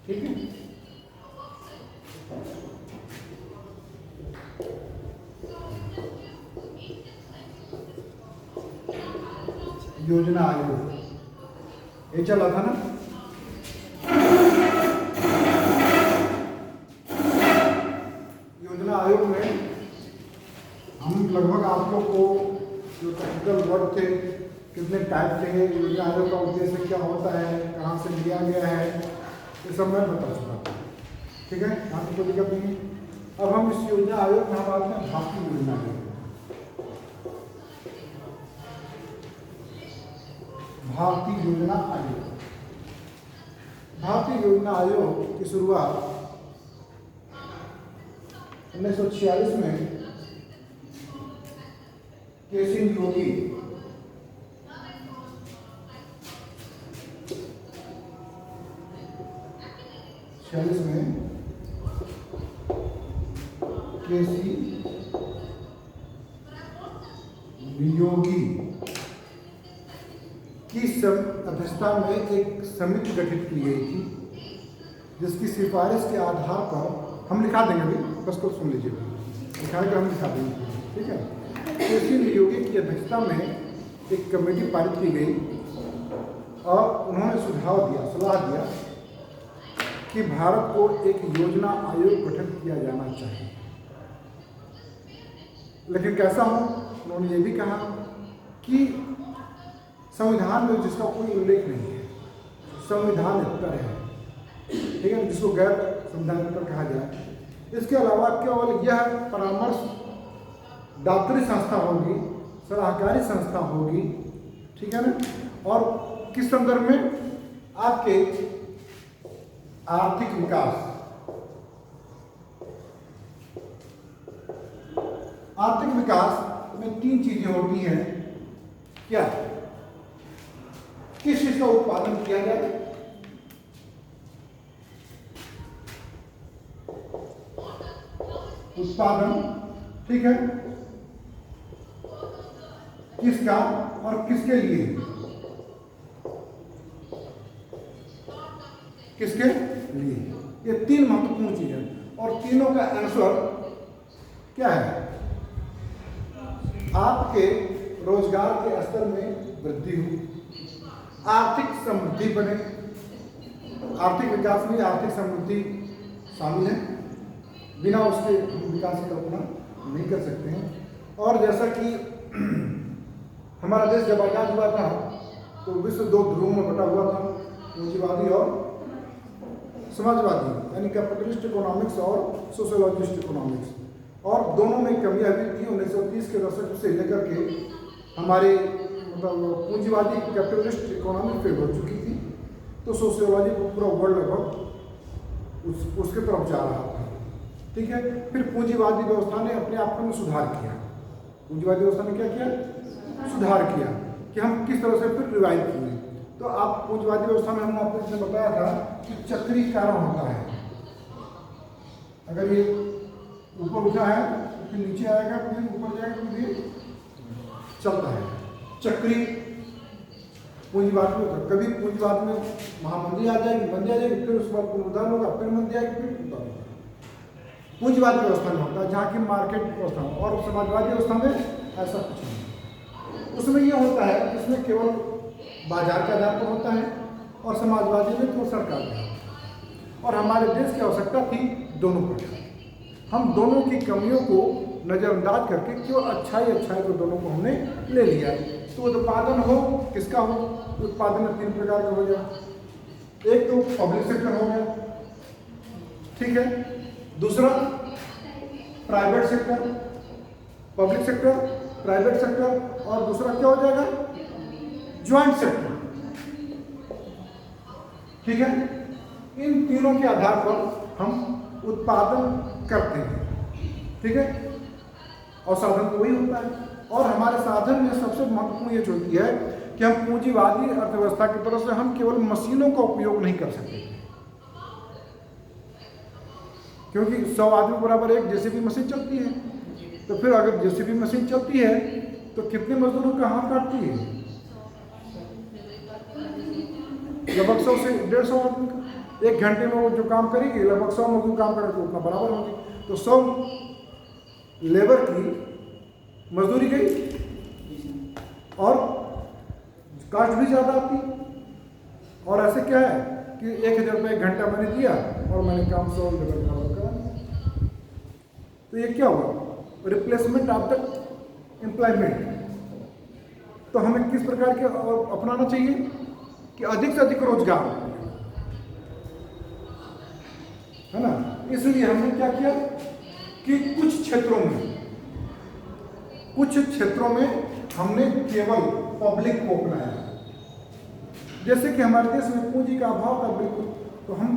ठीक है। योजना आयोग ये चला था ना। योजना आयोग में हम लगभग आप लोग को जो टेक्निकल वर्ड थे, कितने टाइप थे, योजना आयोग का उद्देश्य क्या होता है, कहाँ से लिया गया है, ये सब मैं बता चुका था। ठीक है, यहाँ तो कोई दिक्कत नहीं। अब हम इस योजना आयोग में हम आते हैं भारतीय योजना आयोग। भारतीय योजना आयोग, भारतीय योजना आयोग की शुरुआत 1946 में केसी योगी में केसी योगी की अध्यक्षता में एक समिति गठित की गई थी, जिसकी सिफारिश के आधार पर हम लिखा देंगे अभी, बस को सुन लीजिए, लिखा के हम लिखा देंगे। ठीक है, केसी योगी की अध्यक्षता में एक कमेटी पारित की गई और उन्होंने सुझाव दिया, सलाह दिया कि भारत को एक योजना आयोग गठित किया जाना चाहिए। लेकिन कैसा हो, उन्होंने ये भी कहा कि संविधान में जिसका कोई उल्लेख नहीं है, संविधान उत्तर है, ठीक है, जिसको गैर संविधान उत्तर कहा जाए। इसके अलावा केवल यह परामर्श दात्री संस्था होगी, सलाहकारी संस्था होगी, ठीक है ना, और किस संदर्भ में, आपके आर्थिक विकास, आर्थिक विकास में तीन चीजें होती हैं। क्या? किस चीज का उत्पादन किया जाए, उत्पादन, ठीक है, किसका और किसके लिए, किसके लिए, ये तीन महत्वपूर्ण चीजें। और तीनों का आंसर क्या है? आपके रोजगार के स्तर में वृद्धि हो, आर्थिक समृद्धि बने। आर्थिक विकास में आर्थिक समृद्धि शामिल है, बिना उसके विकास की कल्पना नहीं कर सकते हैं। और जैसा कि हमारा देश जब आजाद हुआ था तो विश्व दो ध्रुवों में बटा हुआ था, पूंजीवादी और समाजवादी, यानी कैपिटलिस्ट इकोनॉमिक्स और सोशलिस्ट इकोनॉमिक्स। और दोनों में कमियां भी थी। 1930 के दशक से लेकर के हमारे मतलब पूंजीवादी कैपिटलिस्ट इकोनॉमी फेल हो चुकी थी, तो सोशियोलॉजी पूरा वर्ल्ड लगभग उसके तरफ जा रहा था। ठीक है, फिर पूंजीवादी व्यवस्था ने अपने आप में सुधार किया। पूंजीवादी व्यवस्था ने क्या किया? सुधार किया कि हम किस तरह से फिर रिवाइव किए। तो आप पूंजीवादी व्यवस्था में हमने आपको इसने बताया था कि चक्रीकरण होता है। अगर ये ऊपर उठा है तो फिर नीचे आएगा, फिर ऊपर जाएगा, फिर चलता है। चक्री पूंजीवाद में होता है। कभी पूंजीवाद में महामंदी आ जाएगी, मंदी आ जाएगी, फिर उसके बाद पुनरुद्धार होगा, फिर मंदी आएगी, फिर पुनरुद्धार होगा। पूंजीवादी व्यवस्था में होता है, जहाँ की मार्केट व्यवस्था हो। और समाजवादी व्यवस्था में ऐसा कुछ नहीं। उसमें यह होता है कि इसमें केवल बाजार के आधार पर होता है और समाजवादी में केवल सरकार का। और हमारे देश की आवश्यकता थी दोनों पर। हम दोनों की कमियों को नज़रअंदाज करके केवल अच्छाई को दोनों को हमने ले लिया। तो उत्पादन हो किसका हो? उत्पादन में तीन प्रकार का हो गया। एक तो पब्लिक सेक्टर हो गया, ठीक है, दूसरा private sector, public sector, private sector, और दूसरा क्या हो जाएगा? Joint sector. ठीक है, इन तीनों के आधार पर हम उत्पादन करते हैं। ठीक है, और साधन तो वही होता है। और हमारे साधन में सबसे महत्वपूर्ण ये होती है कि हम पूंजीवादी अर्थव्यवस्था की तरफ से हम केवल मशीनों का उपयोग नहीं कर सकते, क्योंकि 100 आदमी बराबर एक जेसीबी मशीन चलती है। तो फिर अगर जेसीबी मशीन चलती है तो कितने मजदूरों का हाथ काटती है? लगभग 100 से 150 आदमी का। 1 घंटे में वो जो काम करेगी लगभग 100 मजदूर काम करेंगे तो उतना बराबर होगी, तो 100 लेबर की मजदूरी गई और कास्ट भी ज़्यादा आती। और ऐसे क्या है कि 1000 रुपये 1 घंटा मैंने दिया और मैंने काम 100 लेबर का करा, तो ये क्या हुआ, रिप्लेसमेंट ऑफ द एम्प्लॉयमेंट। तो हमें किस प्रकार के अपनाना चाहिए कि अधिक से अधिक रोजगार, है ना। इसलिए हमने क्या किया कि कुछ क्षेत्रों में हमने केवल पब्लिक को अपनाया। जैसे कि हमारे देश में पूंजी का अभाव था बिल्कुल, तो हम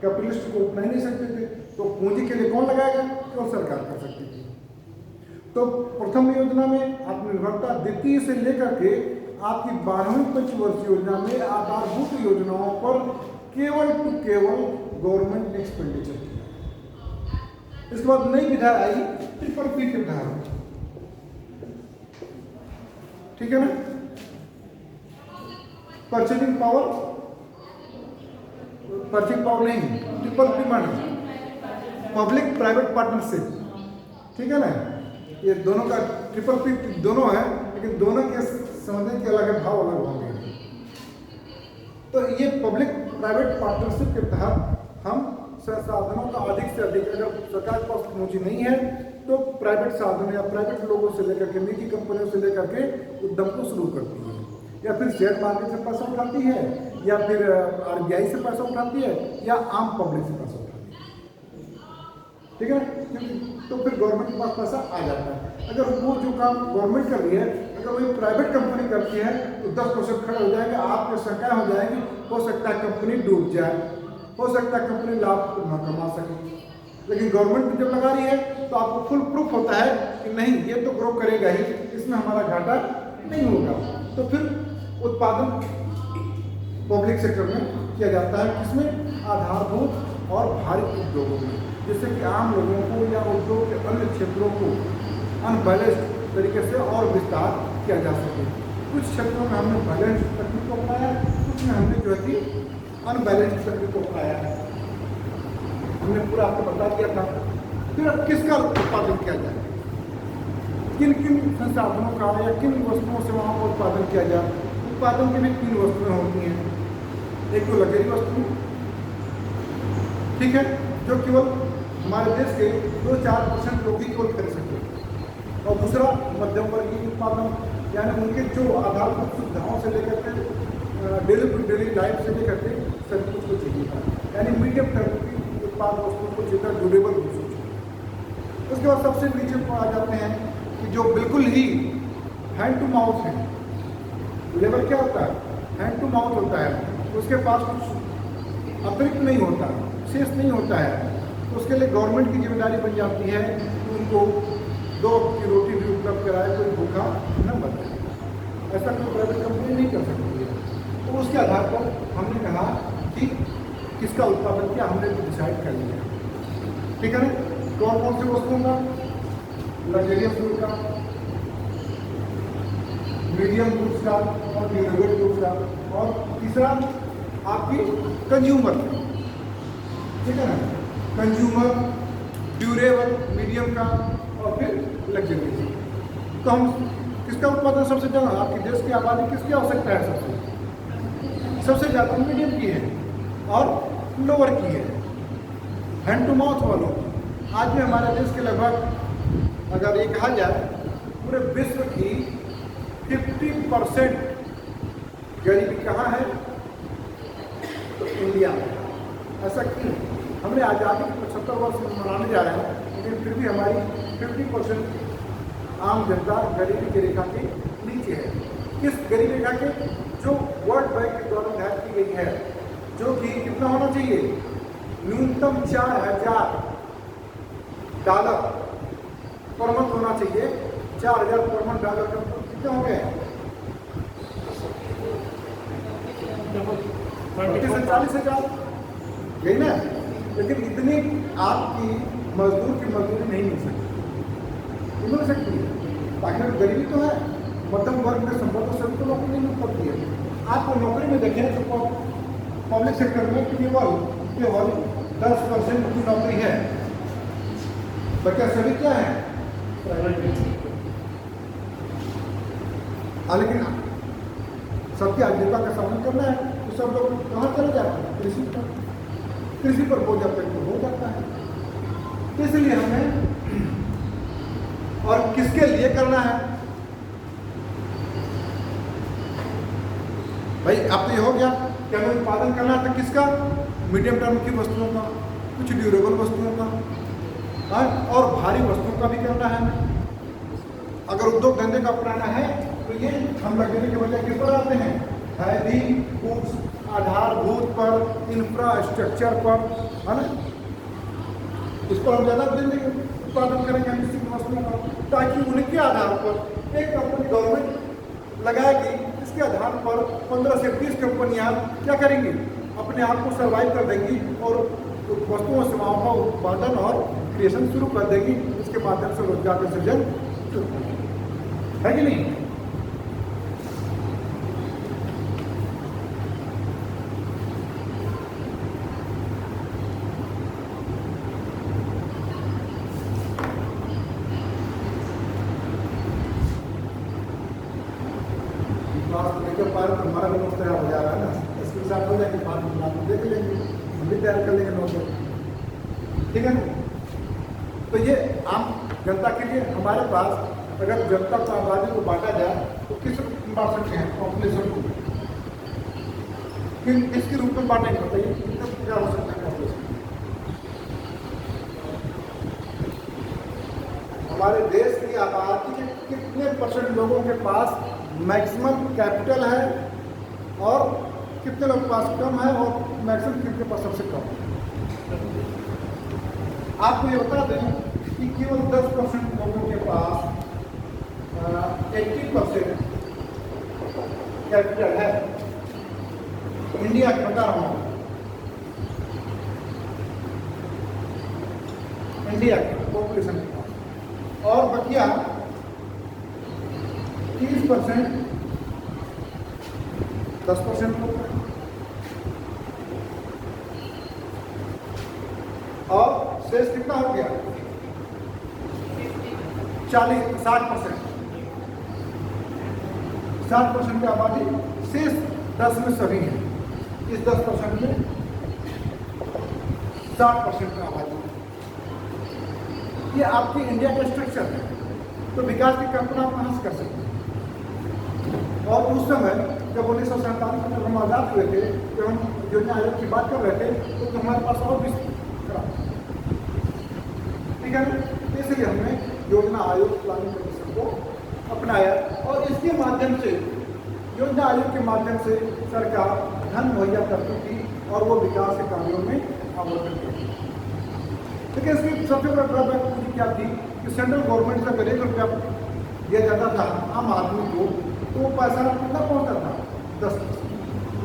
कैपिटलिस्ट को अपना ही नहीं सकते थे, तो पूंजी के लिए कौन लगाएगा, केवल सरकार कर सकती थी। तो प्रथम योजना में आत्मनिर्भरता, द्वितीय से लेकर के आपकी 12वीं पंचवर्षीय योजना में आधारभूत योजनाओं पर केवल गवर्नमेंट ने एक्सपेंडिचर किया। इसके बाद नई विधा आई PPP की विधा, ठीक है ना। परचेजिंग पावर नहीं, PPP माने पब्लिक प्राइवेट पार्टनरशिप, ठीक है ना। ये दोनों का PPP दोनों है, लेकिन दोनों के समझने के अलग भाव अलग होंगे। तो ये पब्लिक प्राइवेट पार्टनरशिप के तहत हम संसाधनों का अधिक से अधिक, अगर सरकार के पास पूंजी नहीं है तो प्राइवेट साधन या प्राइवेट लोगों से लेकर के, निजी कंपनियों से लेकर के उद्यम को शुरू करती है, या फिर शेयर मार्केट से पैसा उठाती है, या फिर RBI से पैसा उठाती है, या आम पब्लिक से पैसा उठाती है, ठीक है। तो फिर गवर्नमेंट के पास पैसा आ जाता है। अगर वो जो काम गवर्नमेंट कर रही है, अगर वही प्राइवेट कंपनी करती है तो 10% खड़ा हो जाएगा, आपकी संख्या हो जाएगी, हो सकता है कंपनी डूब जाए, हो सकता है कंपनी लाभ न कमा सके। लेकिन गवर्नमेंट जब लगा रही है तो आपको फुल प्रूफ होता है कि नहीं, ये तो ग्रो करेगा ही, इसमें हमारा घाटा नहीं होगा। तो फिर उत्पादन पब्लिक सेक्टर में किया जाता है, किसमें, आधारभूत और भारी उद्योगों में, जिससे कि आम लोगों को या उद्योग के अन्य क्षेत्रों को अनबैलेंस्ड तरीके से और विस्तार किया जा सके। कुछ क्षेत्रों में हमने बैलेंस तकनीक को अपनाया, कुछ में हमने जो है कि अनबैलेंस्ड तकनीक को अपनाया है। हमने पूरा आपको बता दिया था। फिर अब किसका उत्पादन किया जाए, किन किन संसाधनों का या किन वस्तुओं सेवाओं का उत्पादन किया जाए। उत्पादन के लिए 3 वस्तुएं होती हैं। एक तो लग्जरी वस्तु, ठीक है, जो केवल हमारे देश के 2-4% लोग ही केवल खरीद सकते हैं, और दूसरा मध्यम वर्गीय उत्पादन, यानी उनके जो आधारभूत सुविधाओं से लेकर के डेली टू डेली लाइफ से लेकर के सभी कुछ को चाहिए था, यानी मीडियम टर्म की उत्पाद वस्तुओं को जितना ड्यूरेबल हो सके। उसके बाद सबसे नीचे पर आ जाते हैं कि जो बिल्कुल ही हैंड टू माउथ है। लेबर क्या होता है, हैंड टू माउथ होता है, उसके पास कुछ अतिरिक्त नहीं होता, शेष नहीं होता है, तो उसके लिए गवर्नमेंट की जिम्मेदारी बन जाती है कि उनको 2 वक्त की रोटी भी उपलब्ध कराए, कोई भूखा न मरे। ऐसा कोई प्राइवेट कंपनी नहीं कर सकती है। तो उसके आधार पर हमने कहा कि किसका उत्पादन किया, हमने डिसाइड कर लिया, ठीक है ना। कौन कौन सी वस्तुओं का, लग्जरियस गुड्स का, मीडियम गुड्स का और ड्यूरेबल गुड्स का, और तीसरा आपकी कंज्यूमर, ठीक है ना, कंज्यूमर, ड्यूरेबल, मीडियम का और फिर लग्जरी। तो हम किसका उत्पादन सबसे ज़्यादा, आपके देश की आबादी किसकी आवश्यकता है, सबसे ज़्यादा मीडियम की है और लोअर की है, हैंड टू माउथ वालों। आज भी हमारे देश के लगभग, अगर ये कहा जाए, पूरे विश्व की 50% गरीबी कहाँ है, तो इंडिया में। ऐसा क्यों, हमने आज़ादी के 75 वर्ष मनाने जा रहे हैं, लेकिन फिर भी हमारी 50% आम जनता गरीबी की रेखा के नीचे है। किस गरीबी रेखा के, जो वर्ल्ड बैंक के द्वारा निर्धारित की गई है, जो कि कितना होना चाहिए, न्यूनतम $4000 पर मंथ होना चाहिए। $4000 पर मंथ डॉलर का कितने हो गए, 40,000 यही ना। लेकिन इतनी आपकी मजदूर की मजदूरी नहीं मिल सकती, मिल सकती है। ताकि गरीबी तो है, मध्यम वर्ग में संभव तो सभी को नौकरी नहीं मिल सकती है। आपको नौकरी में देखें तो पब्लिक सेक्टर में केवल 10% की नौकरी है, बच्चा सभी क्या है प्राइवेट। लेकिन सबकी आजीविका का सामना करना है तो सब लोग कहाँ चले जाते हैं, कृषि पर बोझ अपेक्षा हो जाता है। इसलिए हमें और किसके लिए करना है भाई, अब तो ये हो गया कि हमें उत्पादन करना है तो किसका, मीडियम टर्म की वस्तुओं का, कुछ ड्यूरेबल वस्तुओं का और भारी वस्तुओं का भी करना है। अगर उद्योग धंधे का अपनाना है तो ये हम लगने के बजाय किस पर आते हैं, हैवी गुड्स, आधारभूत पर, इंफ्रास्ट्रक्चर पर, है ना, इस पर हम ज़्यादा ध्यान देंगे, उत्पादन करेंगे हम किसी वस्तुओं का, ताकि उनके आधार पर एक कंपनी गवर्नमेंट लगाएगी, इसके आधार पर 15 से 20 कंपनियां क्या करेंगी, अपने आप को सर्वाइव कर देंगी और वस्तुओं और सेवाओं का उत्पादन और क्रिएशन शुरू कर देगी। इसके माध्यम से रोजगार का सृजन है कि नहीं। हमारा भी नोट तैयार हो जा रहा है ना, इसके साथ हो जाएगी बात, हम देख लेंगे, हम भी तैयार कर लेंगे नोट, ठीक है ना। तो ये आम जनता के लिए हमारे पास अगर जनता को आबादी को बांटा जाए तो किस रूप में बांट सकते हैं, पॉपुलेशन को किसके रूप में बांटेंगे बताइए, क्या हो सकता है पॉपुलेशन। हमारे देश की आबादी के कितने % लोगों के पास मैक्सिमम कैपिटल है और कितने लोगों के पास कम है और मैक्सिमम कितने के पास सबसे कम है। आपको ये बता दें कि केवल 10% लोगों के पास 80% कैपिटल है। इंडिया की बता रहा हूँ, इंडिया की पॉपुलेशन के पास, और बकिया 30% 10% लोग हैं, और शेष कितना हो गया 60% की आबादी, शेष 10 में सभी हैं। इस 10% में 60% की आबादी, ये आपकी इंडिया का स्ट्रक्चर है। तो विकास की कल्पना आप कहाँ से कर सकते हैं। और उस समय जब 1947 में जब हम आज़ाद हुए थे, जब हम योजना आयोग की बात कर रहे थे तो हमारे पास और भी खराब, ठीक है ना। इसलिए हमने योजना आयोग प्लानिंग कमीशन को अपनाया और इसके माध्यम से, योजना आयोग के माध्यम से सरकार धन मुहैया करती थी और वो विकास के कार्यों में आवंटन करती थी। लेकिन इसकी सबसे बड़ा ड्रॉबैक पूरी क्या थी कि सेंट्रल गवर्नमेंट से अगर 1 रुपया दिया जाता था आम आदमी को तो वो पैसा कितना पहुँचता था 10%,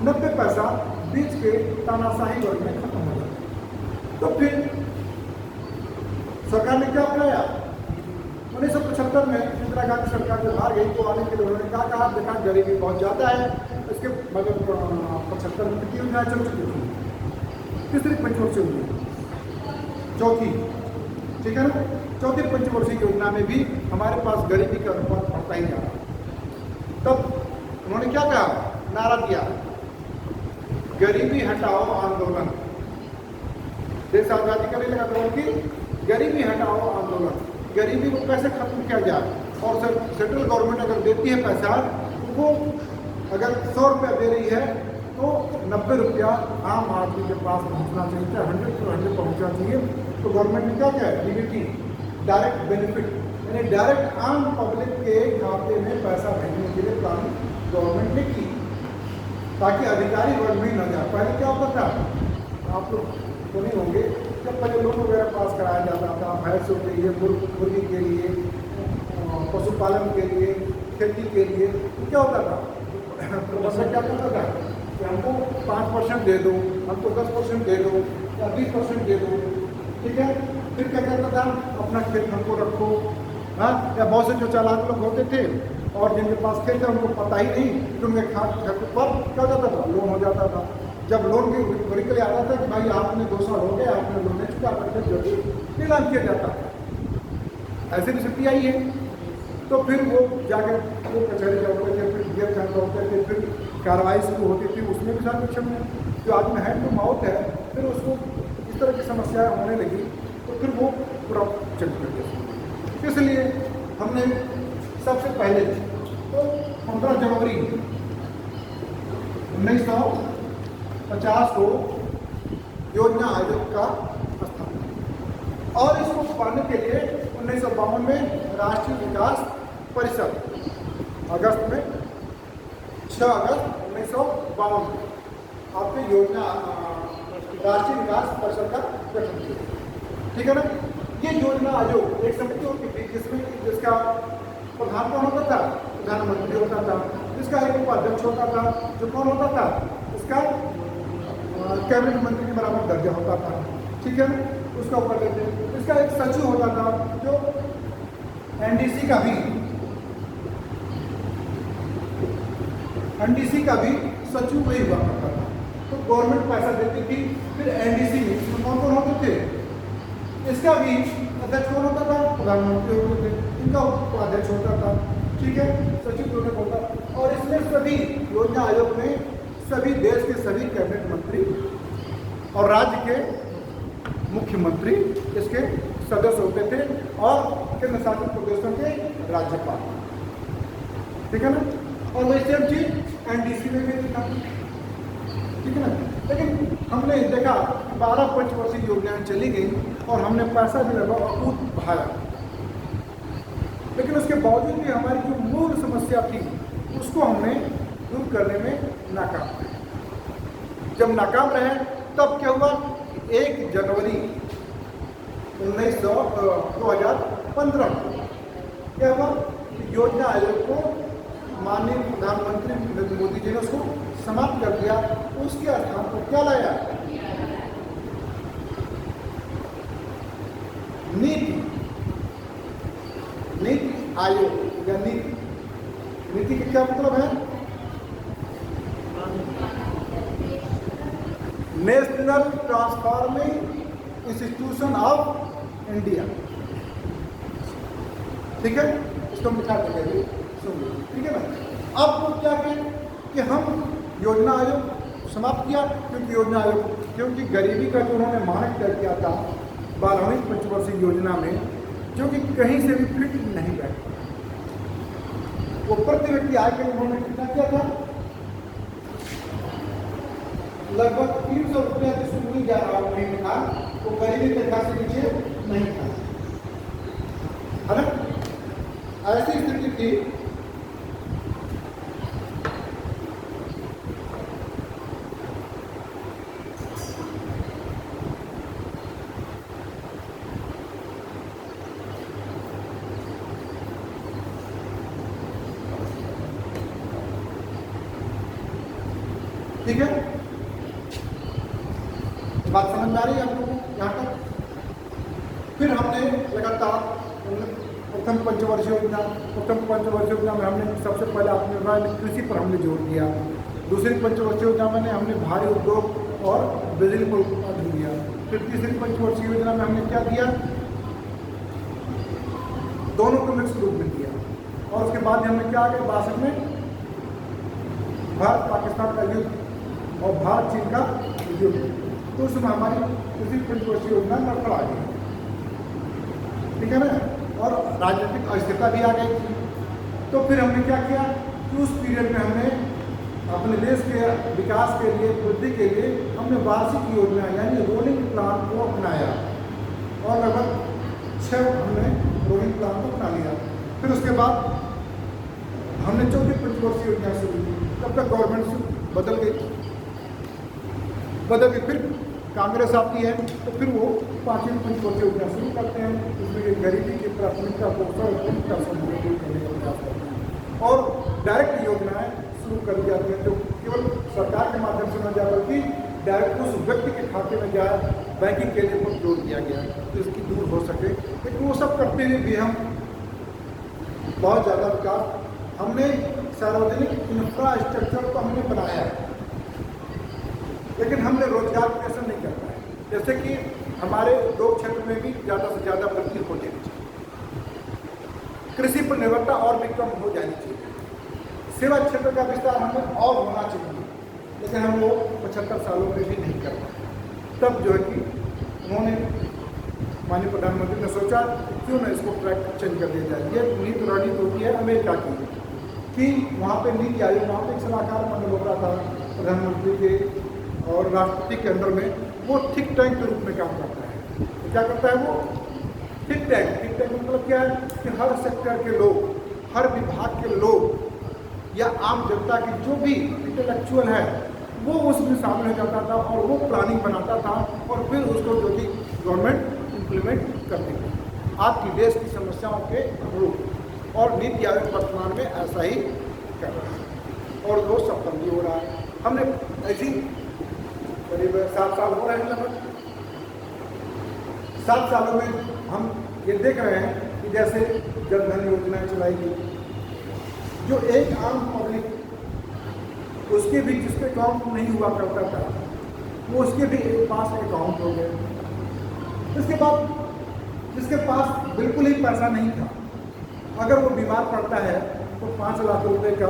90 पैसा बीच के तानाशाही वर्ग में खत्म हो जाता। तो फिर सरकार ने क्या अपनाया, 1975 में इंदिरा गांधी सरकार जब हार गई तो आने के लिए उन्होंने कहा देखा गरीबी बहुत ज़्यादा है, इसके मगर 75 में कितनी योजनाएं चल चुकी थी, तीसरी पंचवर्षीय योजना, चौथी, ठीक है ना, चौथी पंचवर्षीय योजना में भी हमारे पास गरीबी का अनुपात बढ़ता ही जा रहा। तब उन्होंने क्या कहा, नारा दिया, गरीबी हटाओ आंदोलन। देश आजादी करने लगा तो उनकी गरीबी हटाओ आंदोलन, गरीबी को कैसे खत्म किया जाए। और सेंट्रल गवर्नमेंट अगर देती है पैसा तो वो अगर 100 रुपया दे रही है तो 90 रुपया आम आदमी के पास पहुंचना चाहिए, 100 to 100 पहुंचना चाहिए। तो गवर्नमेंट ने क्या किया, डीबीटी, डायरेक्ट बेनिफिट, यानी डायरेक्ट आम पब्लिक के खाते में पैसा भेजने के लिए प्लानिंग गवर्नमेंट ने की, ताकि अधिकारी वर्ग में न जाए। पहले क्या होता था, आप लोग तो नहीं होंगे, जब पहले लोन वगैरह पास कराया जाता था भैंसों के लिए, मुर्गी के लिए, पशुपालन के लिए, खेती के लिए, तो क्या होता था, प्रबंधक क्या करता था कि हमको 5% दे दो, हमको 10% दे दो या 20% दे दो, ठीक है। फिर क्या करता था, अपना खेत हमको रखो, हाँ, या बहुत से जो चालाक लोग होते थे और जिनके पास खेत है उनको पता ही नहीं कि उनके खाते पर क्या हो जाता था, लोन हो जाता था। जब लोन की रिकवरी के लिए आता था कि भाई आपने 2 साल हो गए, आपने लोन नहीं चुका करके जल्दी नीलाम किया जाता है। ऐसी स्थिति आई है। तो फिर वो जाकर वो कचहरी जाते थे, फिर डीएम जाना होते थे, फिर कार्रवाई शुरू होती थी, उसमें भी सर्वेक्षण में जो आदमी हैंड टू माउथ है, फिर उसको इस तरह की समस्याएं होने लगी, तो फिर वो पूरा चल गया। इसलिए हमने सबसे पहले तो 15 जनवरी 1950 को योजना आयोग का स्थापना, और इसको पाने के लिए 1952 में राष्ट्रीय विकास परिषद अगस्त में 6 अगस्त 1952 आपके योजना राष्ट्रीय विकास परिषद का गठन किया। ठीक है ना। ये योजना आयोग एक समिति होती थी जिसमें जिसका प्रधान कौन होता था? प्रधानमंत्री होता था। जिसका एक उपाध्यक्ष होता था, जो कौन होता था? इसका कैबिनेट मंत्री के बराबर दर्जा होता था। ठीक है, उसका ऊपर लेते। इसका एक सचिव होता था जो एनडीसी का भी सचिव वही हुआ करता था। तो गवर्नमेंट पैसा देती थी। फिर एनडीसी में इसमें कौन कौन होते थे? इसका भी अध्यक्ष कौन होता था? प्रधानमंत्री होते थे। इनका उपाध्यक्ष होता था। ठीक है, सचिव दोनों होता। और इसमें सभी योजना आयोग में सभी देश के सभी कैबिनेट मंत्री और राज्य के मुख्यमंत्री इसके सदस्य होते थे, और केंद्र शासित प्रदेशों के राज्यपाल। ठीक है ना। और वही सेम चीज एनडीसी में भी था। ठीक है ना। लेकिन हमने देखा 12 पंचवर्षीय योजनाएं चली गई और हमने पैसा भी लगा अकूत बहाया, लेकिन उसके बावजूद भी हमारी जो मूल समस्या थी उसको हमने दूर करने में नाकाम रहे। जब नाकाम रहे तब क्या हुआ? 1 जनवरी 2015 क्या हुआ? योजना आयोग को माननीय प्रधानमंत्री नरेंद्र मोदी जी ने उसको समाप्त कर दिया। उसके स्थान पर क्या लाया? नीति आयोग या नीति का क्या मतलब है? National transforming institution of India. ठीक है, इसको मिठा कर सुन। ठीक है ना। अब वो क्या कहें कि हम योजना आयोग समाप्त किया, क्योंकि गरीबी का जो उन्होंने मानक तय किया था 12वीं पंचवर्षीय योजना में, जो कि कहीं से भी फिट नहीं बैठा। वो प्रति व्यक्ति आय के उन्होंने कितना किया था? लगभग 300 रुपया से शुरू नहीं जा रहा महीने का, वो गरीबी रेखा से नीचे नहीं था, है ना। ऐसी स्थिति थी। ठीक है, बात समझ में आ रही है आप लोगों को यहाँ तक? फिर हमने लगातार प्रथम पंचवर्षीय योजना में हमने सबसे पहले आपने कृषि पर हमने जोर दिया। दूसरी पंचवर्षीय योजना में हमने भारी उद्योग और बिजली पर उत्पादन दिया। फिर तीसरी पंचवर्षीय योजना में हमने क्या दिया? दोनों को मिक्स रूप में दिया। और उसके बाद हमने क्या आगे 62 में भारत पाकिस्तान का युद्ध और भारत चीन का युद्ध, तो उसमें हमारी कृषि पंचवर्षीय योजना लड़खड़ा गई। ठीक है ना। और राजनीतिक अस्थिरता भी आ गई थी। तो फिर हमने क्या किया कि उस पीरियड में हमने अपने देश के विकास के लिए, वृद्धि के लिए हमने वार्षिक योजना यानी रोलिंग प्लान को अपनाया, और लगभग 6 हमने रोलिंग प्लान को अपना लिया। फिर उसके बाद हमने चौथी पंचवर्षीय योजना शुरू की। तब तक गवर्नमेंट बदल गई। फिर कांग्रेस आती है, तो फिर वो 5वीं पंचवर्षीय योजना शुरू करते हैं। इसमें गरीबी की प्राथमिकता को करने का प्रयास करते हैं, और डायरेक्ट योजनाएं शुरू कर दी जाती हैं, जो केवल सरकार के माध्यम से न जाए बल्कि डायरेक्ट उस व्यक्ति के खाते में जाए, बैंकिंग के लिए जोड़ दिया गया तो इसकी दूर हो सके। लेकिन वो सब करते हुए भी हम बहुत ज़्यादा विकास हमने सार्वजनिक इंफ्रास्ट्रक्चर को हमने बनाया। लेकिन हमने रोजगार कैसे नहीं कर पाए। जैसे कि हमारे उद्योग क्षेत्र में भी ज़्यादा से ज़्यादा वृद्धि हो जानी चाहिए, कृषि पर निर्भरता और भी कम हो जानी चाहिए, सेवा क्षेत्र का विस्तार हमें और होना चाहिए, लेकिन हम वो 75 सालों में भी नहीं कर पाए। तब जो है कि उन्होंने माननीय प्रधानमंत्री ने सोचा क्यों ना इसको ट्रैक चेंज कर दिया जाए। ये नीति रणनीति होती है अमेरिका की कि वहाँ पे नीति आयोग, वहाँ पे एक सलाहकार मंडल होता था प्रधानमंत्री के और राष्ट्रपति के अंदर में, वो थिंक टैंक के रूप में काम करता है। तो क्या करता है वो थिंक टैंक मतलब क्या है कि हर सेक्टर के लोग, हर विभाग के लोग या आम जनता की जो भी इंटेलेक्चुअल है वो उसमें शामिल हो जाता था और वो प्लानिंग बनाता था और फिर उसको जो कि गवर्नमेंट इम्प्लीमेंट करती थी आपकी देश की समस्याओं के अनुरूप। और नीति आयोग वर्तमान में ऐसा ही कर रहा है और वो सफल भी हो रहा है। हमने ऐसी करीब 7 साल हो रहे हैं, लगभग 7 सालों में हम ये देख रहे हैं कि जैसे जन धन योजना चलाई गई, जो एक आम पब्लिक उसके भी जिसके अकाउंट नहीं हुआ करता था वो उसके भी एक पास अकाउंट हो गए। इसके बाद जिसके पास बिल्कुल ही पैसा नहीं था, अगर वो बीमार पड़ता है तो 5 लाख रुपए का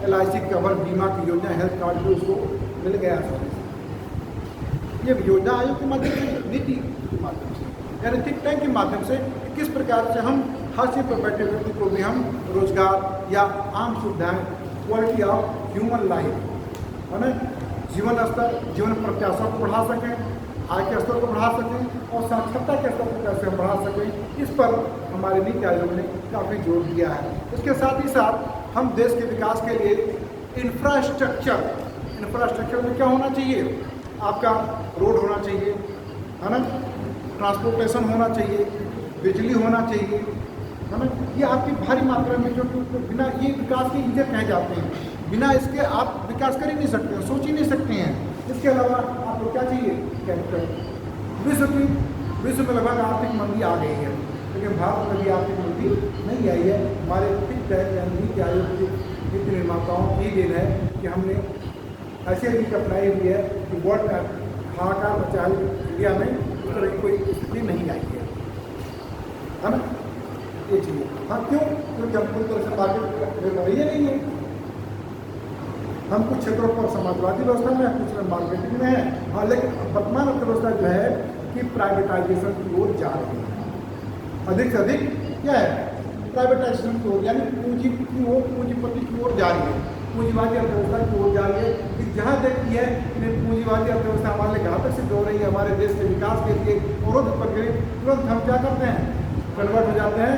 LIC कवर बीमा की योजना हेल्थ कार्ड भी उसको मिल गया आसानी से। ये योजना आयोग के माध्यम से, नीति के माध्यम से, यानी थिंक टैंक के माध्यम से किस प्रकार से हम हर चीज पर बैठे व्यक्ति को भी हम रोजगार या आम सुविधाएं, क्वालिटी ऑफ ह्यूमन लाइफ है ना, जीवन स्तर, जीवन प्रत्याशा को बढ़ा सकें, आय के स्तर को बढ़ा सकें और साक्षरता के स्तर को कैसे हम बढ़ा सकें, इस पर हमारे नीति आयोग ने काफ़ी जोर दिया है। इसके साथ ही साथ हम देश के विकास के लिए इंफ्रास्ट्रक्चर में क्या होना चाहिए, आपका रोड होना चाहिए है ना, ट्रांसपोर्टेशन होना चाहिए, बिजली होना चाहिए है ना, ये आपकी भारी मात्रा में जो बिना ये विकास के इंजन कहे जाते हैं, बिना इसके आप विकास कर ही नहीं सकते हैं, सोच ही नहीं सकते हैं। इसके अलावा आपको क्या चाहिए, कैपिटल। विश्व में लगभग आर्थिक मंदी आ गई है, लेकिन भारत में भी आर्थिक मंदी नहीं आई है। हमारे नीति आयोग की नीति निर्माताओं की देन है कि हमने ऐसी नीति अपनाई हुई है कि वर्ल्ड हाहाकार मचा इंडिया में उस तरह की कोई स्थिति नहीं आई है ना, ये चाहिए। हाँ क्यों, क्योंकि हम पूरी तरह से मार्केट में रही नहीं है। हम कुछ क्षेत्रों पर समाजवादी व्यवस्था में है, कुछ में मार्केटिंग में है। हाँ, लेकिन वर्तमान अर्थव्यवस्था जो है कि प्राइवेटाइजेशन की ओर जा रही है, अधिक से अधिक क्या है प्राइवेटाइजेशन की ओर, यानी पूंजी की ओर, पूंजीपति की ओर जा रही है, पूंजीवादी अर्थव्यवस्था की ओर जा रही है। कि जहाँ देखती है कि पूंजीवादी अर्थव्यवस्था हमारे लिए घातक सिद्ध हो रही है, हमारे देश के विकास के लिए अवरोध पर गई, तुरंत हम क्या करते हैं, कन्वर्ट हो जाते हैं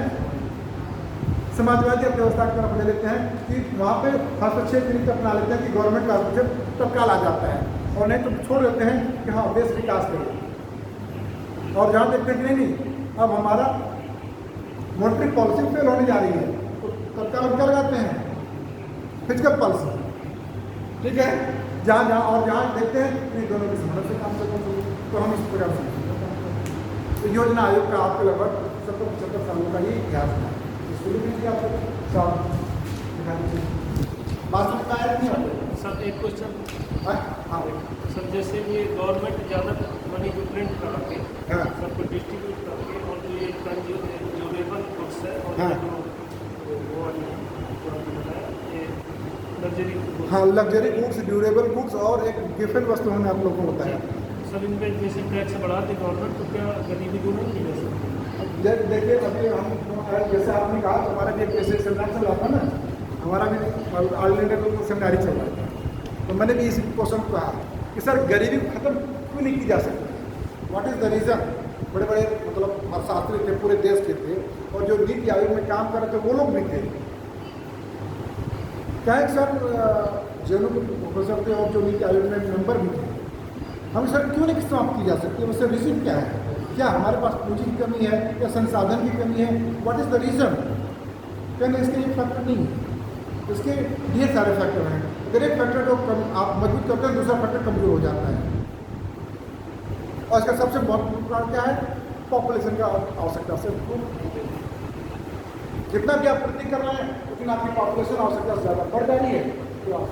समाजवादी अर्थव्यवस्था की तरफ ले लेते हैं कि वहाँ पे हस्तक्षेप की नीति अपना लेते हैं कि गवर्नमेंट का हस्तक्षेप तत्काल आ जाता है, और नहीं तो छोड़ देते हैं कि हाँ देश विकास करे। और जहाँ देखते हैं कि नहीं अब हमारा मॉनेटरी पॉलिसी फेल होने जा रही है, तो तत्काल हम क्या लगाते हैं, फिजिकल पॉलिसी, ठीक है। जहाँ जहाँ और जहाँ देखते हैं कि दोनों की समझ से काम करना चाहिए, तो हम इस प्रकार से तो योजना आयोग का आपके लगभग 70-75 सालों का ये इतिहास है। सर एक क्वेश्चन, सर जैसे ये गवर्नमेंट ज़्यादा मनी को प्रिंट करा के सबको डिस्ट्रीब्यूट करके और जो ये कंज्यूमेबल गुड्स है और वो ये लग्जरी गुड्स, हाँ लग्जरी गुड्स, ड्यूरेबल गुड्स और एक गिफ्ट वस्तु हमने आप लोगों को बताया, सब इन पर जैसे टैक्स बढ़ाते गवर्नमेंट, तो क्या गरीबी दूर नहीं की जा सकती? देखिए अभी हम जैसे आपने कहा हमारा भी एक ऐसे सेमिनार चल रहा था ना, हमारा भी ऑल इंडिया लेवल सेमिनार ही चल रहा था, तो मैंने भी इस क्वेश्चन को कहा कि सर गरीबी खत्म क्यों नहीं की जा सकती, व्हाट इज़ द रीज़न। बड़े बड़े मतलब अर्थशास्त्री थे, पूरे देश के थे, और जो नीति आयोग में काम कर रहे थे वो लोग भी थे। क्या है सर, जेनू प्रोफेसर थे और जो नीति आयोग में मेंबर भी थे, हम सर क्यों नहीं समाप्त की जा सकती, उससे रीज़न क्या है, क्या हमारे पास पूंजी की कमी है या संसाधन की कमी है, व्हाट इज़ द रीज़न। कहने इसके एक फैक्टर नहीं है, इसके ढेर सारे फैक्टर हैं। अगर एक फैक्टर को आप मजबूत करते हैं, दूसरा फैक्टर कमजोर हो जाता है। और इसका सबसे महत्वपूर्ण कारण क्या है, पॉपुलेशन का आवश्यकता से जितना भी आप वृद्धि कर रहे हैं उतना आपकी पॉपुलेशन आवश्यकता से ज़्यादा बढ़ जा रही है, तो आप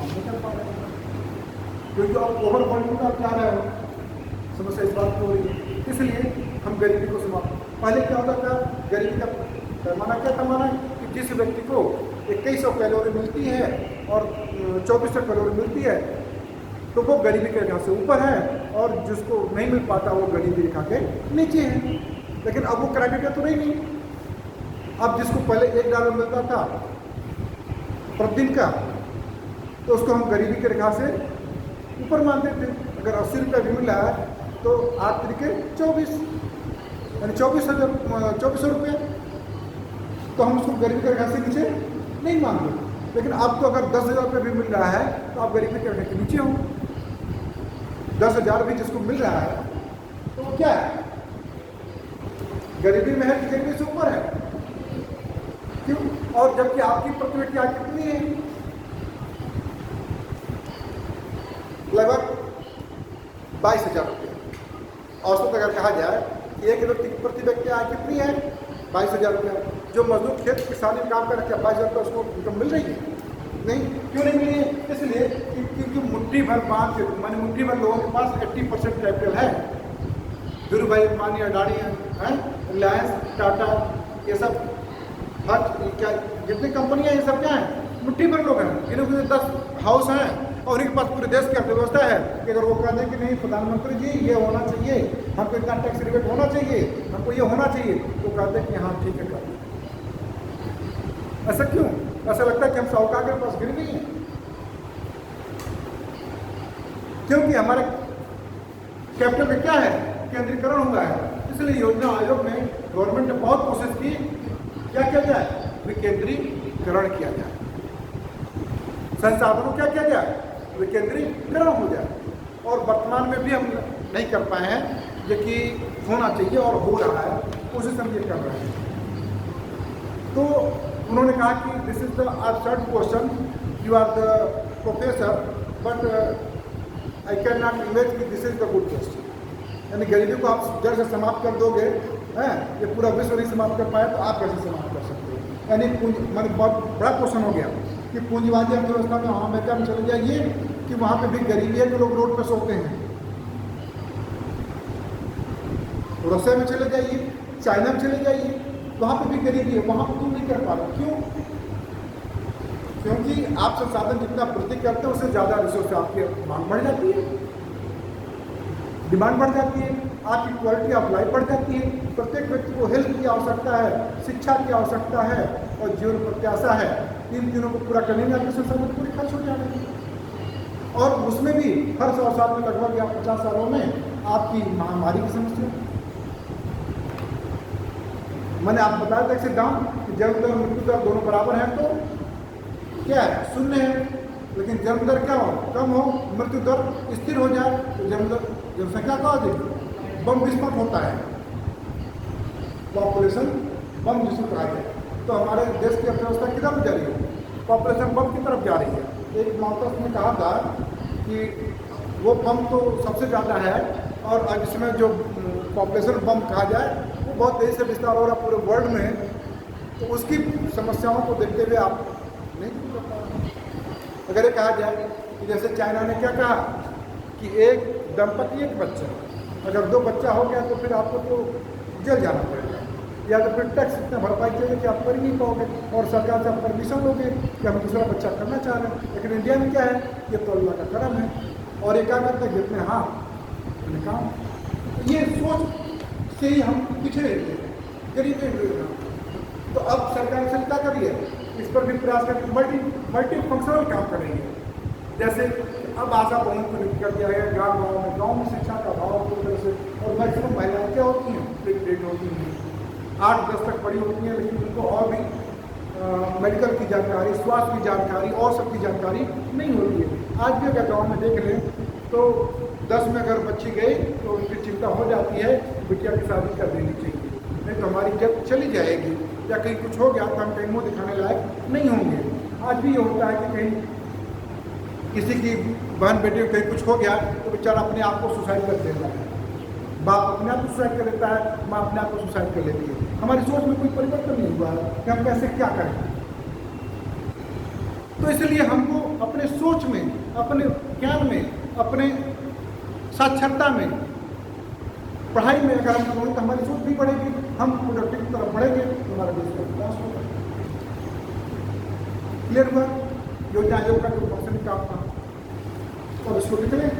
नहीं कर पा रहे हैं। क्योंकि आप ओवर वॉल्यूम का क्या रहे हो, समस्या इस बात की हो रही है। इसलिए हम गरीबी को समाप्त, पहले क्या होता था, गरीबी का पैमाना क्या था, माना कि जिस व्यक्ति को 2100 कैलोरी मिलती है और 2400 कैलोरी मिलती है तो वो गरीबी के रेखा से ऊपर है, और जिसको नहीं मिल पाता वो गरीबी रेखा के नीचे है। लेकिन अब वो क्राइटेरिया तो नहीं। अब जिसको पहले $1 मिलता था प्रतिदिन का, तो उसको हम गरीबी की रेखा से ऊपर मानते थे। अगर 80 रुपये भी मिल रहा है तो 8 तरीके 24, यानी 2400 रुपये, तो हम उसको गरीबी की रेखा से नीचे नहीं मानते। लेकिन अब तो अगर 10,000 रुपये भी मिल रहा है तो आप गरीबी की रेखा के नीचे हो। 10,000 भी जिसको मिल रहा है तो वो क्या है, गरीबी में है कि गरीबी से ऊपर है? क्यों? और जबकि आपकी प्रति व्यक्ति आय कितनी है, लगभग 22,000 रुपये। औसत अगर कहा जाए कि एक व्यक्ति की प्रति व्यक्ति आय कितनी है, 22,000 रुपये। जो मजदूर खेत किसानी में काम कर रहे हैं, 22,000 रुपये उसको इनकम मिल रही है? नहीं। क्यों नहीं मिल रही है? इसलिए क्योंकि मुट्ठी भर माने मुट्ठी भर लोगों के पास 80% कैपिटल है। धीरू भाई अंबानी, अडानी हैं, रिलायंस, टाटा, ये सब हर क्या जितनी कंपनियां, ये सब क्या है, मुट्ठी भर लोग हैं। इन्होंने 10 हाउस हैं और उनके पास पूरे देश की अर्थव्यवस्था है कि अगर वो कहते हैं कि नहीं प्रधानमंत्री जी ये होना चाहिए, हमको इतना टैक्स रिबेट होना चाहिए, हमको ये होना चाहिए, तो कहते हैं कि हाँ ठीक है कर। ऐसा क्यों? ऐसा लगता है कि हम साहूकार के पास गिर गए हैं, क्योंकि हमारे कैपिटल में क्या है, केंद्रीकरण हुआ है। इसलिए योजना आयोग में गवर्नमेंट ने बहुत कोशिश की, क्या किया जाए, विकेंद्रीकरण किया जाए, संसाधनों क्या किया जाए, विकेंद्रीकरण हो जाए। और वर्तमान में भी हम नहीं कर पाए हैं, जो कि होना चाहिए और हो रहा है, कोशिश हम ये कर रहे हैं। तो उन्होंने कहा कि this is the third question, you are the professor but I can not image कि this is the good question. यानी गरीबी को आप जड़ से समाप्त कर दोगे, हैं, ये पूरा विश्व नहीं समाप्त कर पाया तो आप कैसे समाप्त कर सकते हो? यानी मैंने बहुत बड़ा क्वेश्चन हो गया कि पूंजीवादी अर्थव्यवस्था में अमेरिका में चले जाइए कि वहाँ पे भी गरीबी है, तो लोग रोड पर सोते हैं। रसिया में चले जाइए, चाइना में चले जाइए, वहाँ पे भी गरीबी है, वहाँ पर तुम नहीं कर पा रहे। क्यों? क्योंकि आप संसाधन जितना वृद्धि करते हैं उससे ज़्यादा रिसोर्स आपकी मांग बढ़ जाती है, डिमांड बढ़ जाती है, आपकी क्वालिटी ऑफ लाइफ बढ़ जाती है। प्रत्येक व्यक्ति को हेल्थ की आवश्यकता है, शिक्षा की आवश्यकता है और जीवन प्रत्याशा है। इन तीनों को पूरा करने में आपके संसाधन पूरी खर्च हो जाएंगे। और उसमें भी हर 100 साल में लगभग या 50 सालों में आपकी महामारी की समस्या। मैंने आप बताया था सिद्धांत कि जन्म दर मृत्यु दर दोनों बराबर हैं तो क्या है, शून्य है। लेकिन जन्म दर क्या हो, कम हो, मृत्यु दर स्थिर हो जाए तो जनसंख्या का बम विस्फोट होता है, पॉपुलेशन बम जिसको कहा जाए। तो हमारे देश की अर्थव्यवस्था किधर जा रही है, पॉपुलेशन बम की तरफ जा रही है। एक मार्क्स ने कहा था कि वो बम तो सबसे ज़्यादा है और अब इसमें जो पॉपुलेशन बम कहा जाए वो बहुत तेज़ी से विस्तार हो रहा पूरे वर्ल्ड में। तो उसकी समस्याओं को देखते हुए आप नहीं कर पाएंगे। अगर ये कहा जाए कि जैसे चाइना ने क्या कहा कि एक दंपति एक बच्चा, अगर 2 बच्चा हो गया तो फिर आपको तो जेल जाना पड़ेगा, या तो फिर टैक्स इतना भरपाई चाहिए कि आप कर ही नहीं पाओगे और सरकार से आप परमिशन लोगे कि हम दूसरा बच्चा करना चाह रहे हैं। लेकिन इंडिया में क्या है, ये तो अल्लाह का करम है और ये क्या करते हैं, जितने हाँ उतने काम। ये सोच से ही हम पिछड़े रहते हैं, गरीबी। तो अब सरकार से क्या करिए, इस पर भी प्रयास करके मल्टी फंक्शनल काम कर रही है। जैसे अब आशा बहुओं को नियुक्त कर दिया गया गाँव में शिक्षा का अभाव की वजह से, और मैक्सिमम महिलाएं क्या होती हैं, प्रेग्नेंट होती हैं, 8-10 तक पढ़ी होती हैं, लेकिन उनको और भी मेडिकल की जानकारी, स्वास्थ्य की जानकारी और सबकी जानकारी नहीं होती है। आज भी अगर गाँव में देख लें तो 10 में अगर बच्ची गई तो उनकी चिंता हो जाती है, बिटिया की शादी कर देनी चाहिए, नहीं तो हमारी जब चली जाएगी, या कहीं कुछ हो गया तो हम कहीं मुँह दिखाने लायक नहीं होंगे। आज भी ये होता है कि कहीं किसी की बहन बेटी को कहीं कुछ हो गया तो बेचारा अपने आप को सुसाइड कर देता है, बाप अपने आप को सुसाइड कर लेता है, माँ अपने आप को सुसाइड कर लेती है। हमारी सोच में कोई परिवर्तन नहीं हुआ है कि हम कैसे क्या करें। तो इसलिए हमको अपने सोच में, अपने ज्ञान में अपने साक्षरता में, पढ़ाई में अगर हम करें तो हमारी सोच भी बढ़ेगी, हम प्रोडक्टिव की तरफ बढ़ेंगे तो हमारे देश का विकास होगा। क्लियर हुआ? योजना आयोग का जो फंक्शन काम था, तो इसको लिख लें।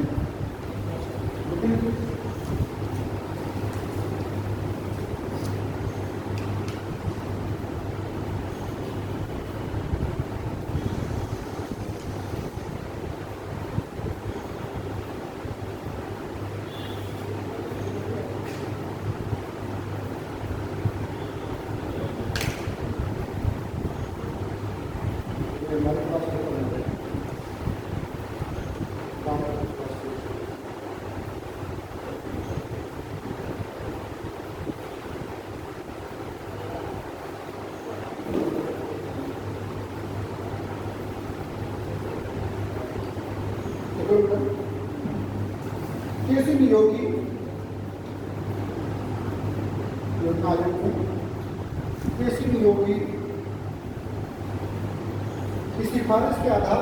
हमारे पास किसी नियोग की योजना आयोग में किसी नियोग की सिफारिश के आधार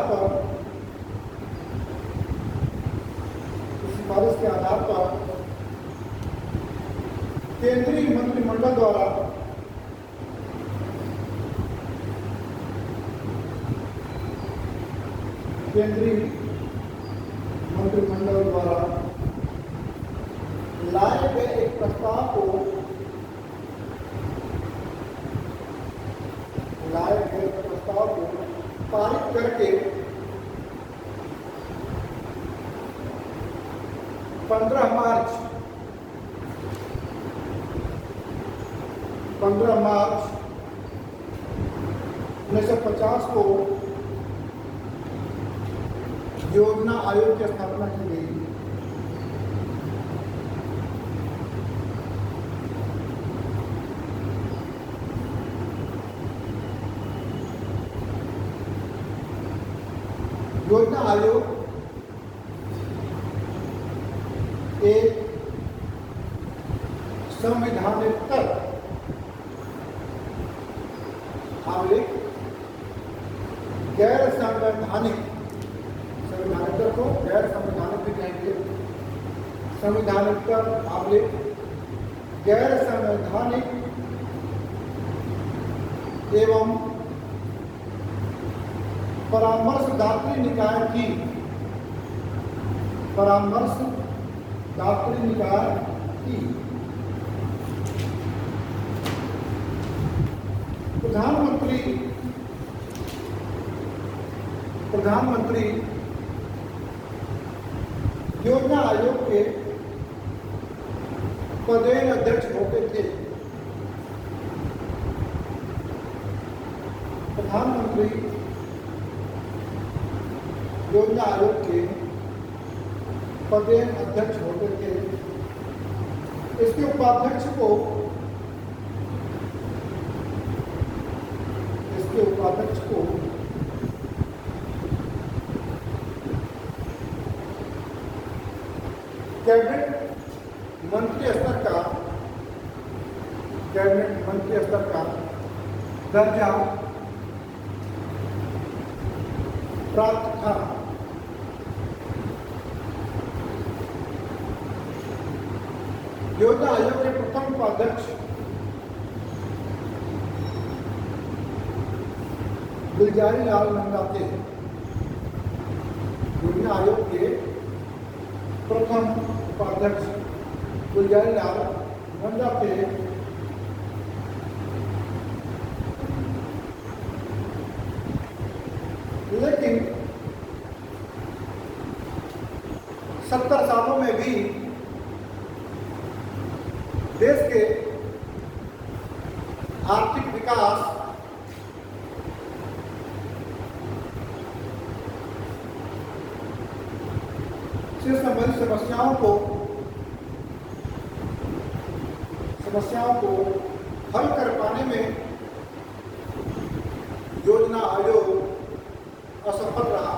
पर केंद्रीय मंत्रिमंडल द्वारा लाए गए एक प्रस्ताव को पारित करके 15 मार्च 1950 को योजना आयोग की स्थापना की गई। योजना आयोग एक संवैधानिक गैर संवैधानिक को गैर संवैधानिक भी कहेंगे, संवैधानिक गैर संवैधानिक एवं परामर्शदात्री निकाय की प्रधानमंत्री योजना आयोग के पदेन अध्यक्ष होते थे। प्रधानमंत्री योजना आयोग के पदेन अध्यक्ष होते थे। इसके उपाध्यक्ष को कैबिनेट मंत्री स्तर का दर्जा प्राप्त था। योजना आयोग के प्रथम उपाध्यक्ष गुलजारी लाल नंदा थे। योजना आयोग के प्रथम उपाध्यक्ष गुलजारी लाल नंदा थे। लेकिन 70 सालों में भी देश के आर्थिक विकास से संबंधित समस्याओं को हल कर पाने में योजना आयोग असफल रहा।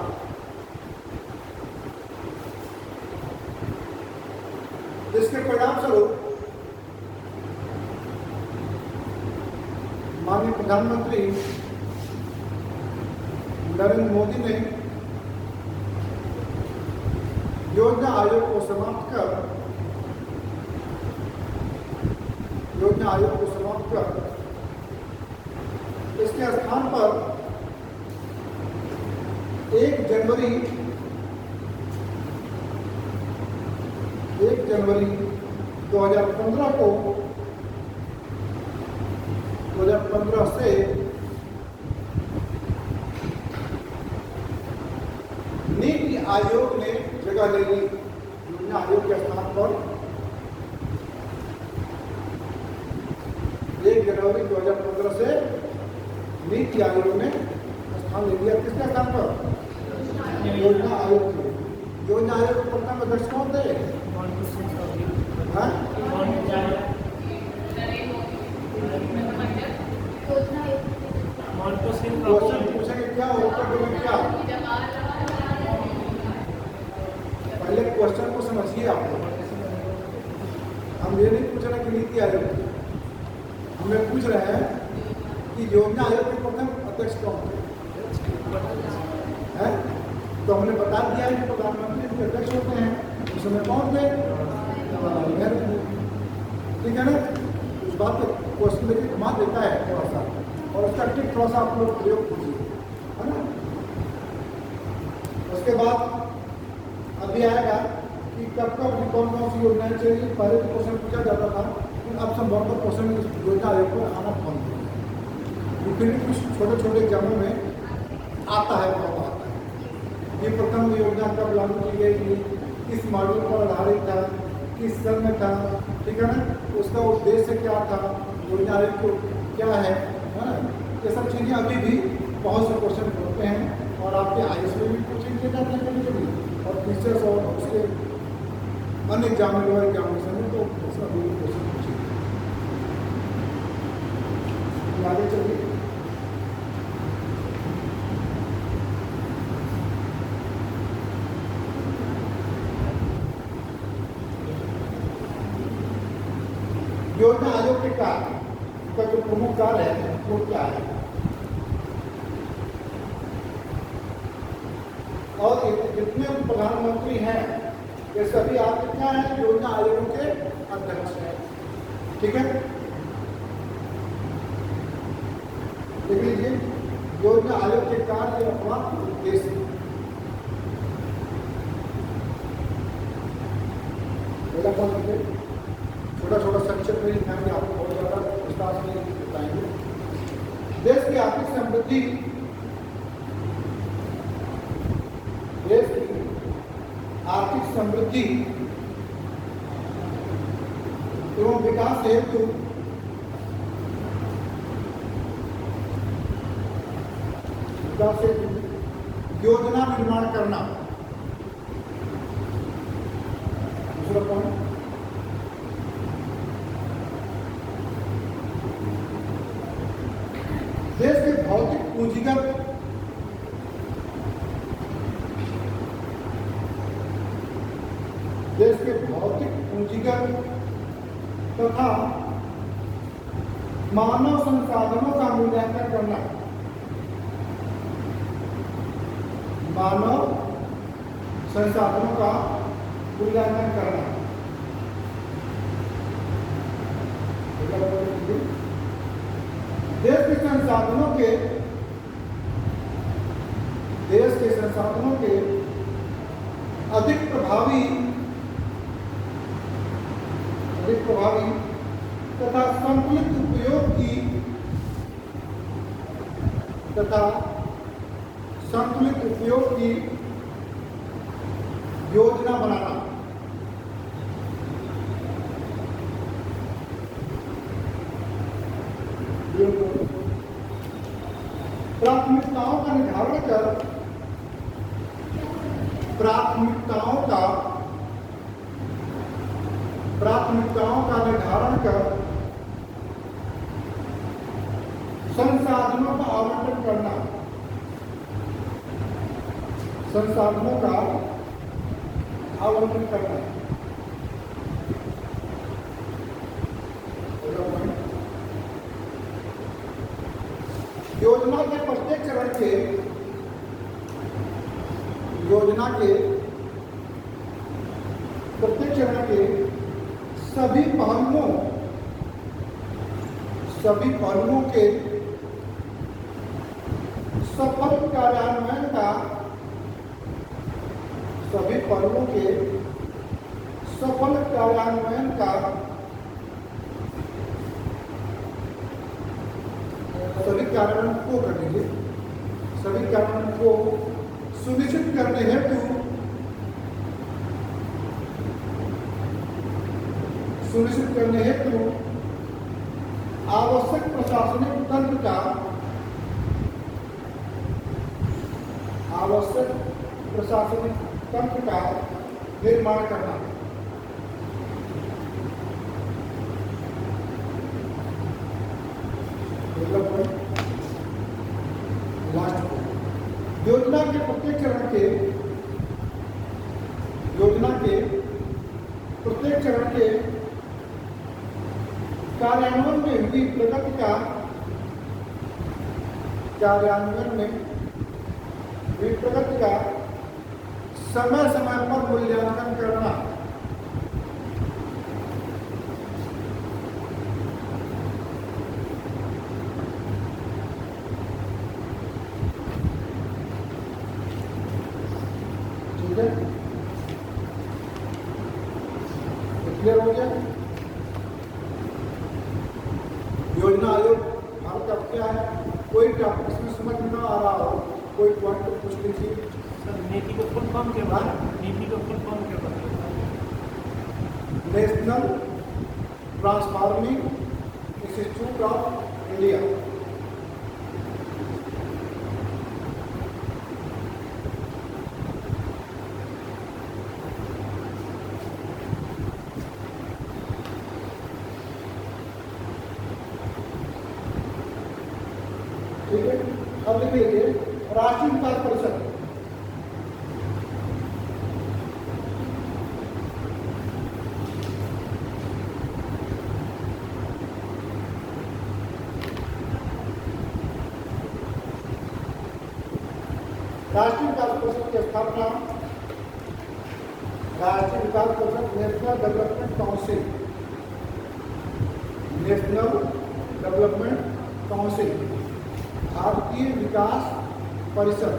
जिसके परिणाम स्वरूप माननीय प्रधानमंत्री नरेंद्र मोदी ने योजना आयोग को समाप्त कर इसके स्थान पर 1 जनवरी 2015 को 2015 से नीति आयोग ने जगह ले ली। योजना आयोग के स्थान पर 1 जनवरी 2015 से नीति आयोग ने स्थान ले लिया। किसके स्थान पर? योजना आयोग के। योजना आयोग के प्रथम अध्यक्ष कौन थे? क्वेश्चन पूछेंगे क्या, उत्तर देंगे क्या? पहले क्वेश्चन को समझिए आप लोग। हम ये नहीं पूछ रहे कि नीति आयोग, हमें पूछ रहे हैं कि योजना आयोग के प्रथम अध्यक्ष कौन है? तो हमने बता दिया है कि प्रधानमंत्री के अध्यक्ष होते हैं। उस समय कौन थे? ठीक है ना? उस बात पे क्वेश्चन लेके घुमा देता है थोड़ा सा, और उसका टिक थोड़ा सा आप लोग प्रयोग कीजिए, है ना? उसके बाद अभी आएगा कि कब कौन सी योजनाएं चाहिए। पहले तो क्वेश्चन पूछा जाता था, लेकिन अब संभवतः क्वेश्चन योजना आयोग पर आना बंद हो गया। फिर भी कुछ छोटे छोटे एग्जामों में आता है, बहुत आता है। ये प्रथम योजना कब लागू की गई थी, किस मॉडल पर आधारित था, किस सन में था, ठीक है ना? उसका उद्देश्य क्या था, योजना आयोग को क्या है ना? ये सब चीज़ें अभी भी बहुत से क्वेश्चन होते हैं, और आपके IAS में भी कोचिंग किए जाते हैं कभी, और टीचर्स और उसके अन्य एग्जामिनर एग्जामिनेशन में तो उसका भी क्वेश्चन पूछेंगे। आगे चलिए। योजना आयोग के कार्य का जो प्रमुख कार्य है वो क्या है, और जितने प्रधानमंत्री हैं ये सभी आपके क्या है? योजना आयोगों के अध्यक्ष हैं। ठीक है, देख लीजिए योजना आयोग के कार्य अथवा उद्देश्य। छोटा छोटा संक्षेप में लिखाएंगे, आपको बहुत ज़्यादा विस्तार से बताएंगे। देश की आर्थिक समृद्धि, देश की आर्थिक समृद्धि एवं विकास हेतु योजना निर्माण करना। दूसरा पॉइंट, देश के भौतिक पूंजीगत तथा मानव संसाधनों का मूल्यांकन करना। मानव संसाधनों का मूल्यांकन करना। देश के संसाधनों के अधिक प्रभावी तथा संतुलित उपयोग की योजना बनाना। प्राथमिकताओं का निर्धारण कर संसाधनों का आवंटन करना। योजना के प्रत्येक चरण के सभी पहलुओं के सफल कार्यान्वयन का सभी कार्यान्वयन को कर लीजिए, सभी कार्यान्वयन को सुनिश्चित करने हेतु आवश्यक प्रशासनिक तंत्र का निर्माण करना। योजना के प्रत्येक चरण के कार्यान्वयन में हुई प्रगति का समय समय पर मूल्यांकन करना। ठीक है, क्लियर हो गया? योजना आयोग भारत का क्या है? कोई टॉपिक इसमें समझ में ना आ रहा हो, कोई पॉइंट तो पूछ लीजिए। सर नीति का फुल फॉर्म क्या होता है? नीति का फुल फॉर्म क्या होता है? National transforming institute of India. ठीक है, अब लिख लीजिए राष्ट्रीय विकास परिषद। राष्ट्रीय विकास परिषद की स्थापना राष्ट्रीय विकास परिषद नेशनल डेवलपमेंट काउंसिल भारतीय विकास परिषद।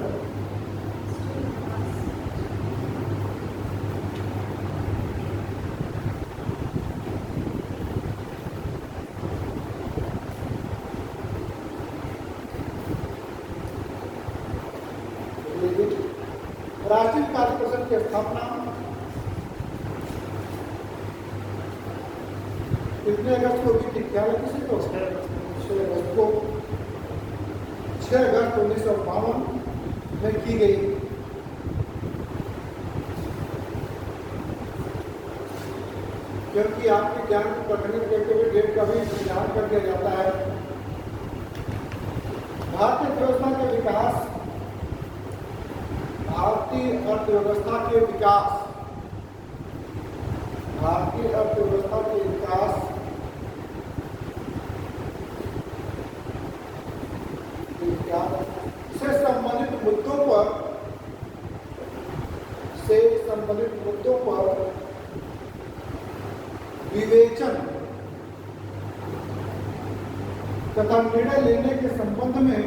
राष्ट्रीय विकास परिषद की स्थापना कितने अगस्त को हुई थी? ख्याल है किसी को? 6 अगस्त को, 6 अगस्त 1952 में की गई। क्योंकि आपके ज्ञान को पढ़ने के लिए डेट का भी ध्यान कर दिया जाता है। भारतीय अर्थव्यवस्था के विकास, भारतीय अर्थव्यवस्था के विकास से संबंधित मुद्दों पर विवेचन तथा निर्णय लेने के संबंध में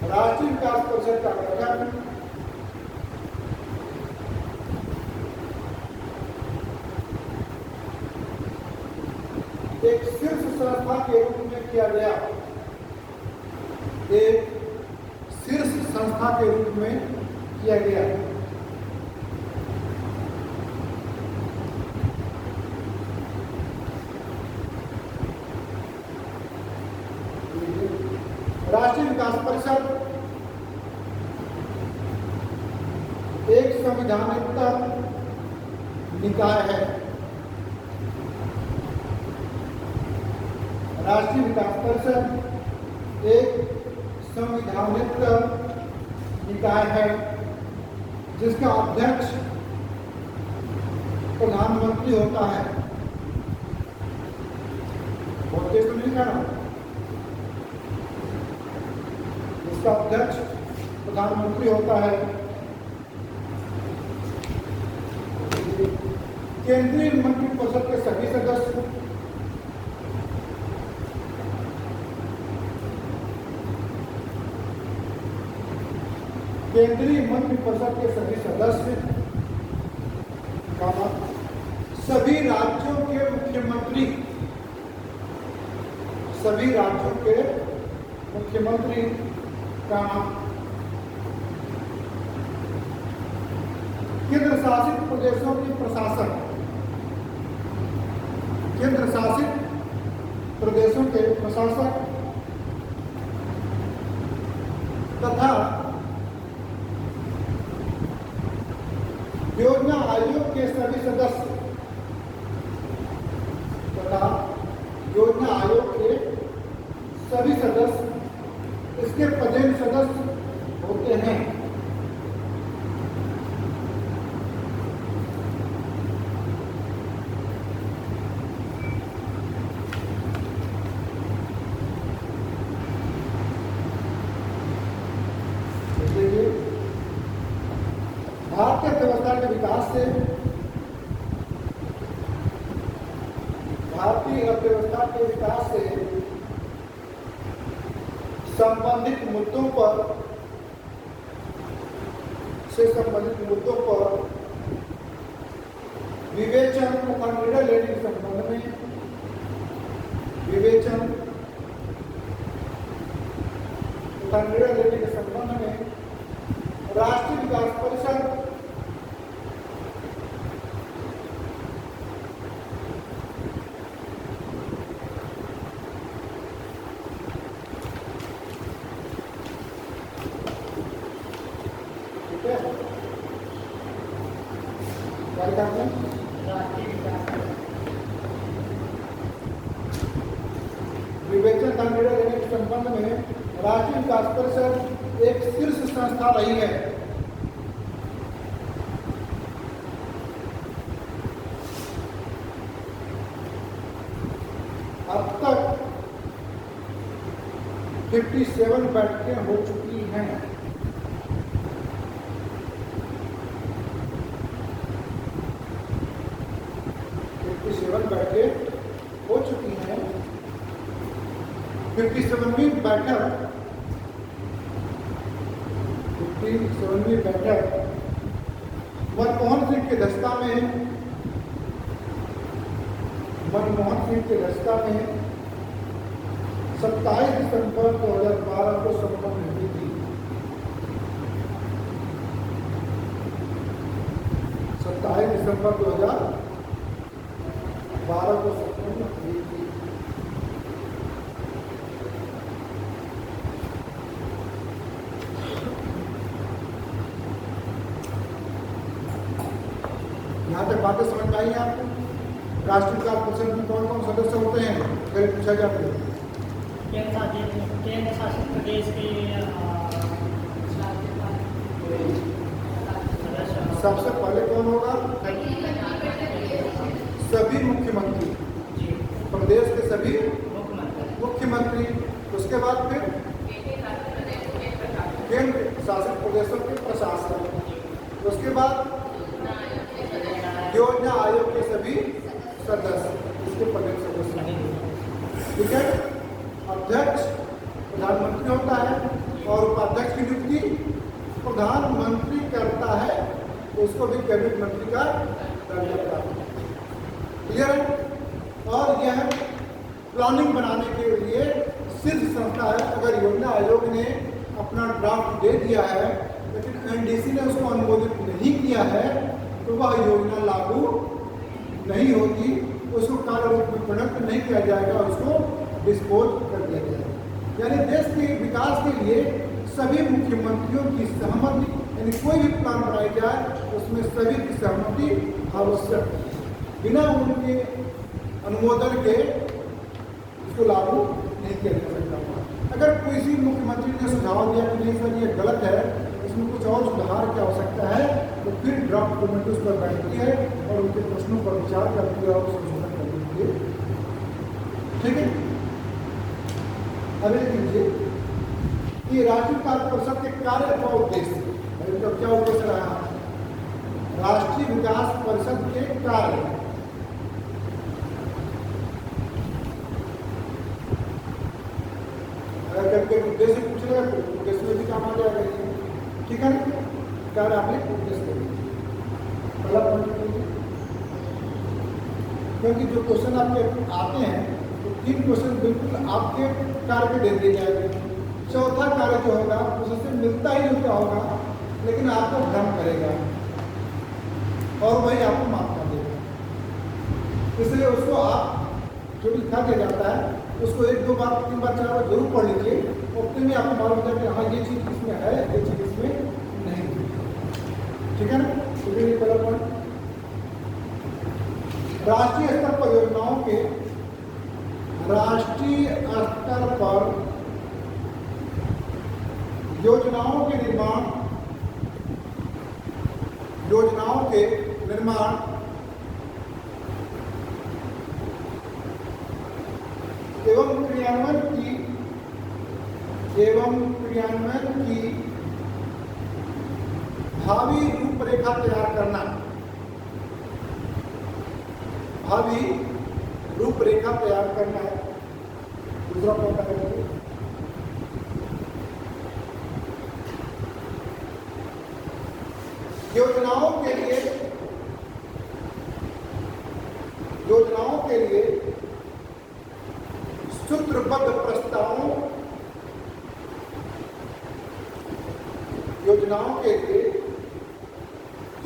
राष्ट्रीय विकास परिषद का गठन एक शीर्ष संस्था के रूप में किया गया। एक शीर्ष संस्था के रूप में किया गया। राष्ट्रीय विकास परिषद एक संविधानिक निकाय है। राष्ट्रीय विकास परिषद एक संविधानिक निकाय है जिसका अध्यक्ष प्रधानमंत्री होता है। बहुत देश तो नहीं कहना, इसका अध्यक्ष प्रधानमंत्री होता है। केंद्रीय मंत्रिपरिषद के सभी सदस्य केंद्रीय मंत्रिपरिषद के सभी सदस्य सभी राज्यों के मुख्यमंत्री का केंद्र शासित प्रदेशों के प्रशासक तथा योजना आयोग के सभी सदस्य इसके पदेन सदस्य होते हैं। भारतीय अर्थव्यवस्था के विकास से संबंधित मुद्दों पर विवेचन तथा निर्णय लेने के संबंध में राष्ट्रीय विकास परिषद विवेचन का निर्णय लेने के संबंध में राष्ट्रीय विकास परिषद एक शीर्ष संस्था रही है। अब तक 57 बैठकें हो चुकी हैं। हो चुकी हैं। 57वीं बैठक मनमोहन सिंह की अध्यक्षता में 27 दिसंबर 2012 को संपन्न हुई थी। 27 दिसंबर 2012 को संपन्न हुई थी। यहाँ तक बातें समझ में आई आपको? राष्ट्रीय विकास परिषद में कौन कौन सदस्य होते हैं? फिर पूछा जाता है केंद्र शासित प्रदेश के सबसे पहले कौन होगा? सभी मुख्यमंत्री, प्रदेश के सभी मुख्यमंत्री। उसके बाद फिर केंद्र शासित प्रदेशों के प्रशासक। उसके बाद योजना आयोग के सभी सदस्य, इसके पदेन सदस्य। ठीक है। अध्यक्ष प्रधानमंत्री होता है और उपाध्यक्ष की नियुक्ति प्रधानमंत्री करता है, उसको भी कैबिनेट मंत्री का दर्जा प्राप्त है। क्लियर है? और यह प्लानिंग बनाने के लिए शीर्ष संस्था है। अगर योजना आयोग ने अपना ड्राफ्ट दे दिया है लेकिन एनडीसी ने उसको अनुमोदित नहीं किया है तो वह योजना लागू नहीं होती, उसको कार्य रूप में परिणत नहीं किया जाएगा, उसको डिस्पोज कर दिया जाएगा। यानी देश के विकास के लिए सभी मुख्यमंत्रियों की सहमति, यानी कोई भी प्लान बनाया जाए उसमें सभी की सहमति आवश्यक है। बिना उनके अनुमोदन के इसको लागू नहीं किया जा सकता। अगर किसी मुख्यमंत्री ने सुझाव दिया कि नहीं सर ये गलत है, इसमें कुछ और सुधार की आवश्यकता है, तो फिर ड्राफ्ट कमेटी उस पर बैठती है और उनके प्रश्नों पर विचार करती है और संशोधन करती है। ठीक है। अब लीजिए कि राष्ट्रीय विकास परिषद के कार्य अथवा उद्देश्य, इनका क्या उद्देश्य रहा? राष्ट्रीय विकास परिषद के कार्य, अगर कोई उद्देश्य पूछेगा तो उद्देश्य में भी काम आ जाएगा, ठीक है ना? कार्य आपने उद्देश्य करेंगे, पहला पॉइंट। क्योंकि जो क्वेश्चन आपके आते हैं तो 3 क्वेश्चन बिल्कुल आपके कार्य पे दे दिए जाएंगे। चौथा कार्य जो होगा उससे मिलता ही जुलता होगा, लेकिन आपको भ्रम करेगा और वही आपको माफ कर देगा। इसलिए उसको आप जो लिखा दिया जाता है उसको 1 2 बार 3 बार 4 बार जरूर पढ़ लीजिए, और उतने में आपको मालूम होता है कि हाँ ये चीज़ इसमें है, ये चीज़ इसमें नहीं, ठीक है ना? तो पहला पॉइंट, राष्ट्रीय स्तर पर योजनाओं के, राष्ट्रीय स्तर पर योजनाओं के निर्माण, योजनाओं के निर्माण एवं क्रियान्वयन की भावी रूपरेखा तैयार करना, भावी रूपरेखा तैयार करना है दूसरा पॉइंट। करेंगे योजनाओं के लिए सूत्रबद्ध प्रस्तावों, योजनाओं के लिए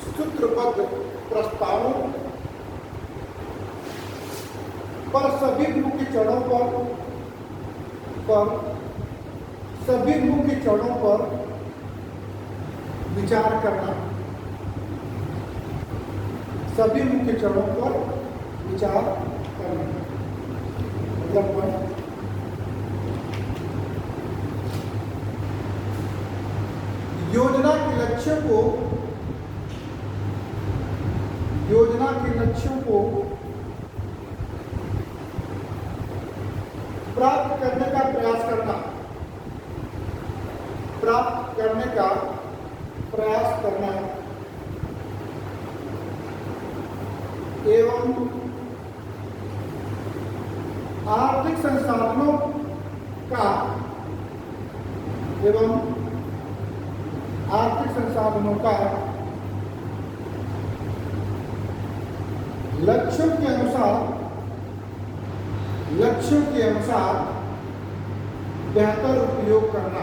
सूत्रबद्ध प्रस्तावों पर सभी मुख्य चरणों पर विचार करना, सभी मुख्य चरणों पर विचार करना। मतलब योजना के लक्ष्यों को प्राप्त करने का प्रयास करना एवं आर्थिक संसाधनों का लक्ष्यों के अनुसार बेहतर उपयोग करना,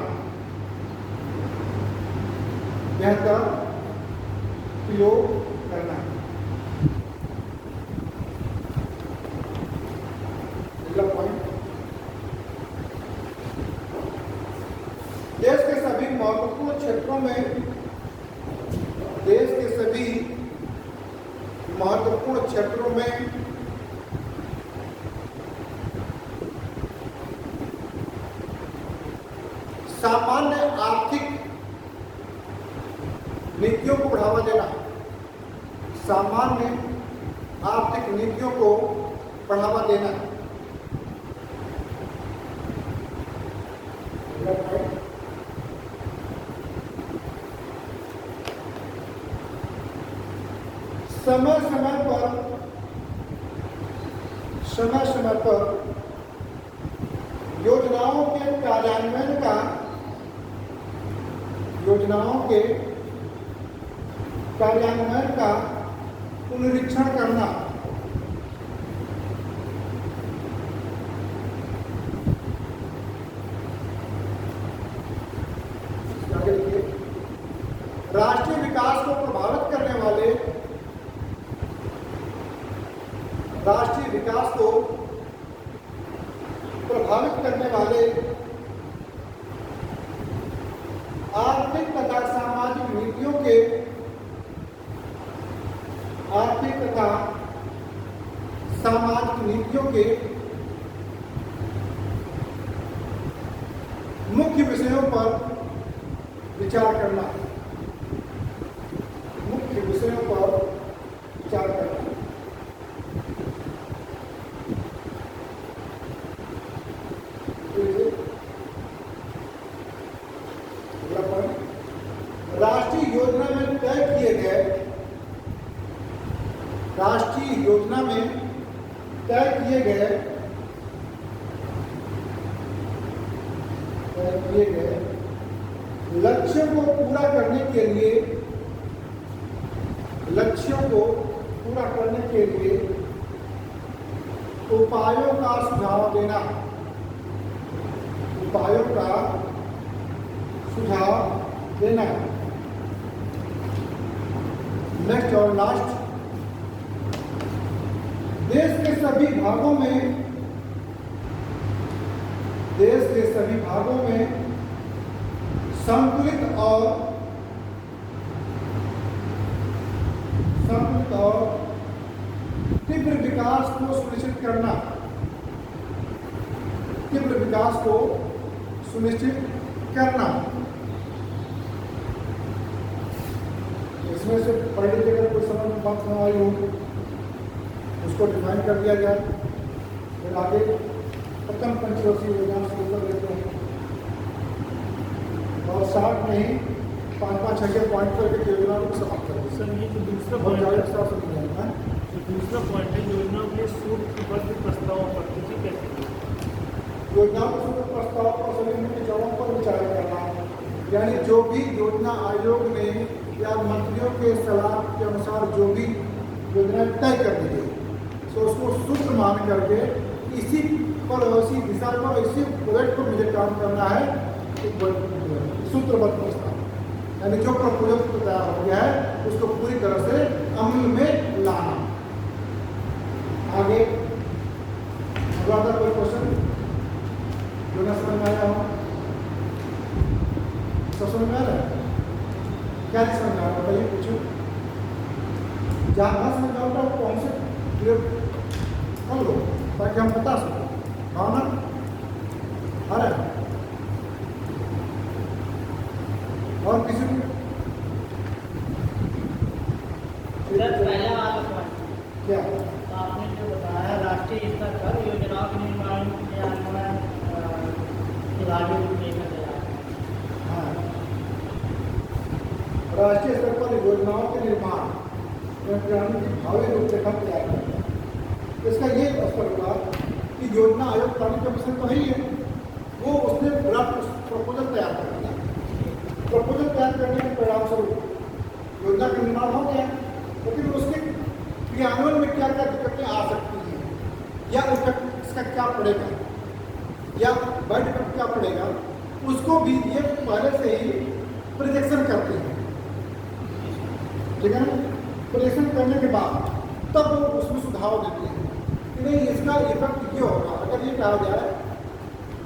देश के सभी महत्वपूर्ण क्षेत्रों में सामान्य आर्थिक नीतियों को बढ़ावा देना, सामान्य आर्थिक नीतियों को बढ़ावा देना। समय समय पर योजनाओं के कार्यान्वयन का पुनरीक्षण करना, राष्ट्रीय विकास को प्रभावित करने वाले, आर्थिक तथा सामाजिक नीतियों के मुख्य विषयों पर विचार करना, राष्ट्रीय योजना में तय किए गए लक्ष्यों को पूरा करने के लिए उपायों का सुझाव देना। नेक्स्ट और लास्ट, देश के सभी भागों में संतुलित और तीव्र विकास को सुनिश्चित करना। इसमें से पढ़ लीजिए, अगर कोई समझ में बात न आई हो उसको डिफाइन कर दिया जाए। फिर आगे प्रथम पंचवर्षीय योजना से उत्तर देते हैं और 60 में ही 5-5-6 पॉइंट करके योजना को समाप्त करेंगे। सर ये जो दूसरा बहुत पॉइंट ज़्यादा है, एक्स्ट्रा समझ है। जो दूसरा पॉइंट है, योजना में सूत्रबद्ध प्रस्तावों पर किसी कैसे योजना प्रस्ताव और सभी मुख्य जवाबों पर विचार करना, यानी जो भी योजना आयोग ने या मंत्रियों के सलाह के अनुसार जो भी योजना तय कर दी गई, तो उसको सूत्र मान करके इसी दिशा पर, इसी प्रोजेक्ट पर मुझे काम करना है। सूत्रबद्ध प्रस्ताव यानी जो प्रोजेक्ट तैयार हो गया है उसको पूरी तरह से अमल में लाना। आगे अगला कोई क्वेश्चन जो ना समझ में आया हो? सब समझ में आ रहा है? क्या नहीं समझ में आ रहा बताइए, पूछो। जहाँ ना समझ में आता तो हमसे क्लियर कर लो ताकि हम बता सकें। भावना आ रहा है? और किसी को पहला वाला पॉइंट क्या तो आपने जो बताया, राष्ट्रीय स्तर पर योजनाओं के निर्माण हाँ, राष्ट्रीय स्तर पर योजनाओं के निर्माण की भावी रूपरेखा तैयार करना। इसका ये असर हुआ कि योजना आयोग प्लानिंग कमीशन तो ही है, वो उसने ड्राफ्ट प्रपोजल तैयार कर दिया। प्रपोजल तैयार करने के परिणाम स्वरूप योजना का निर्माण हो गया, लेकिन उसके क्रियान्वयन में क्या क्या दिक्कतें आ सकती हैं या इसका क्या पड़ेगा या बैठ पर क्या पड़ेगा, उसको भी ये पहले से ही प्रोजेक्शन करते हैं। ठीक है, प्रोजेक्शन करने के बाद तब वो उसमें सुझाव देते हैं कि नहीं इसका इफेक्ट ये होगा। अगर ये कहा जाए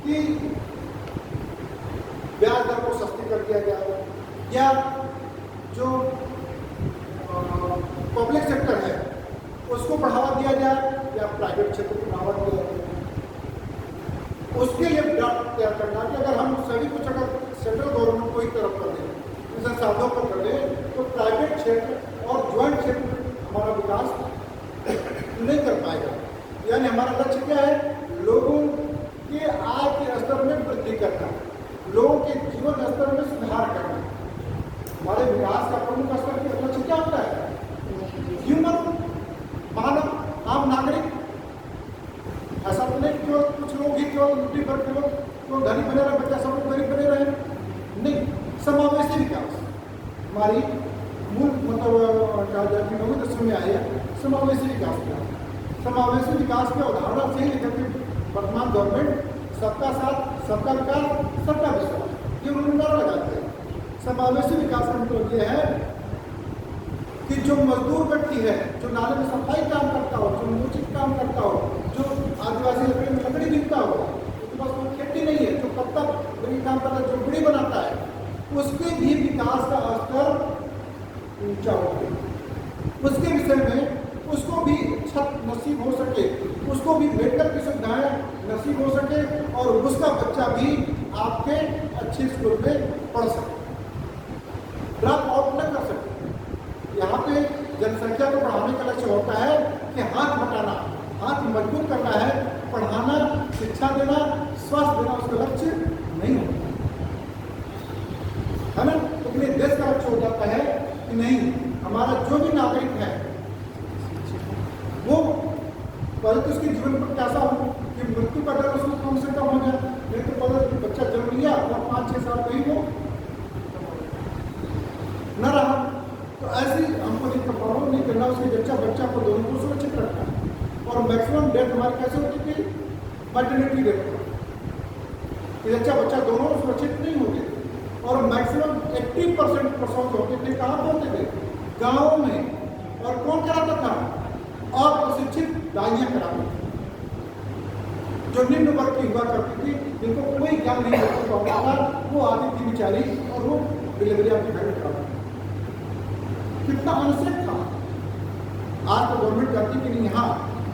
कि ब्याज दर को सस्ती कर दिया जाए या जो पब्लिक सेक्टर है उसको बढ़ावा दिया जाए या प्राइवेट क्षेत्र को बढ़ावा दिया जाए, उसके लिए ड्राफ्ट तैयार करना कि अगर हम सभी कुछ अगर सेंट्रल गवर्नमेंट को ही तरफ कर दें, संसाधनों पर कर दें, तो प्राइवेट क्षेत्र और ज्वाइंट क्षेत्र हमारा विकास नहीं कर पाएगा। यानी हमारा लक्ष्य क्या है? लोगों के आय के स्तर में वृद्धि करना, लोगों के जीवन स्तर में सुधार करना। हमारे विकास का प्रमुख स्तर के लक्ष्य क्या होता है? ह्यूमन, मानव, आम नागरिक। ऐसा तो नहीं कि कुछ लोग ही केवल लुटी भर के लोग तो धनी बने रहे, बच्चा सब लोग गरीब बने रहे, नहीं। समावेशी विकास हमारी मूल मतलब कहा जाए कि नौवीं दशम में आई है समावेशी विकास का। समावेशी विकास की अवधारणा से ही लेकर के वर्तमान गवर्नमेंट सबका साथ, सबका विकास, सबका विश्वास, ये उन्होंने नारा लगाते हैं। समावेशी विकास का मतलब ये है कि जो मजदूर व्यक्ति है, जो नाले में सफाई काम करता हो, जो मूर्चित काम करता हो, जो आदिवासी लकड़ी में लकड़ी बीनता हो, उसके पास कोई खेती नहीं है, जो पत्ता बड़ी काम करता है, जो गुड़ी बनाता है, उसके भी विकास का स्तर ऊंचा हो गया। उसके विषय में उसको भी छत नसीब हो सके, उसको भी मेडिकल की सुविधाएं नसीब हो सके और उसका बच्चा भी आपके अच्छे स्कूल में पढ़ सके, ड्रॉप आउट न कर सके। यहाँ पे जनसंख्या को बढ़ाने का लक्ष्य होता है कि हाथ हटाना, हाथ मजबूत करना है, पढ़ाना, शिक्षा देना, स्वास्थ्य देना उसका लक्ष्य नहीं होता है ना। तो देश का लक्ष्य हो जाता है कि नहीं, हमारा जो भी नागरिक है पहले तो उसके जीवन पर कैसा हो कि मृत्यु का डर उसको कम से कम हो जाए। नहीं तो पहले बच्चा जन्म लिया और 5-6 साल कहीं वो न रहा, तो ऐसे ही हमको नहीं प्रभाव नहीं करना, उसके बच्चा को दोनों को सुरक्षित रखना है। और मैक्सिमम डेथ हमारी कैसे होती थी? मैटरनिटी डेथ पर बच्चा दोनों सुरक्षित नहीं होते थे। और मैक्सिमम 80% प्रसव होते थे, कहाँ होते थे? गाँव में। और कौन कराता था? और प्रशिक्षित दाइयाँ कराती थी, जो निम्न वर्ग की हुआ करती थी, जिनको कोई ज्ञान नहीं होता था, वो आती थी बेचारी और वो डिलीवरी आपके घर में कराती थी। कितना अनसेफ था। आज तो गवर्नमेंट करती कि नहीं, यहाँ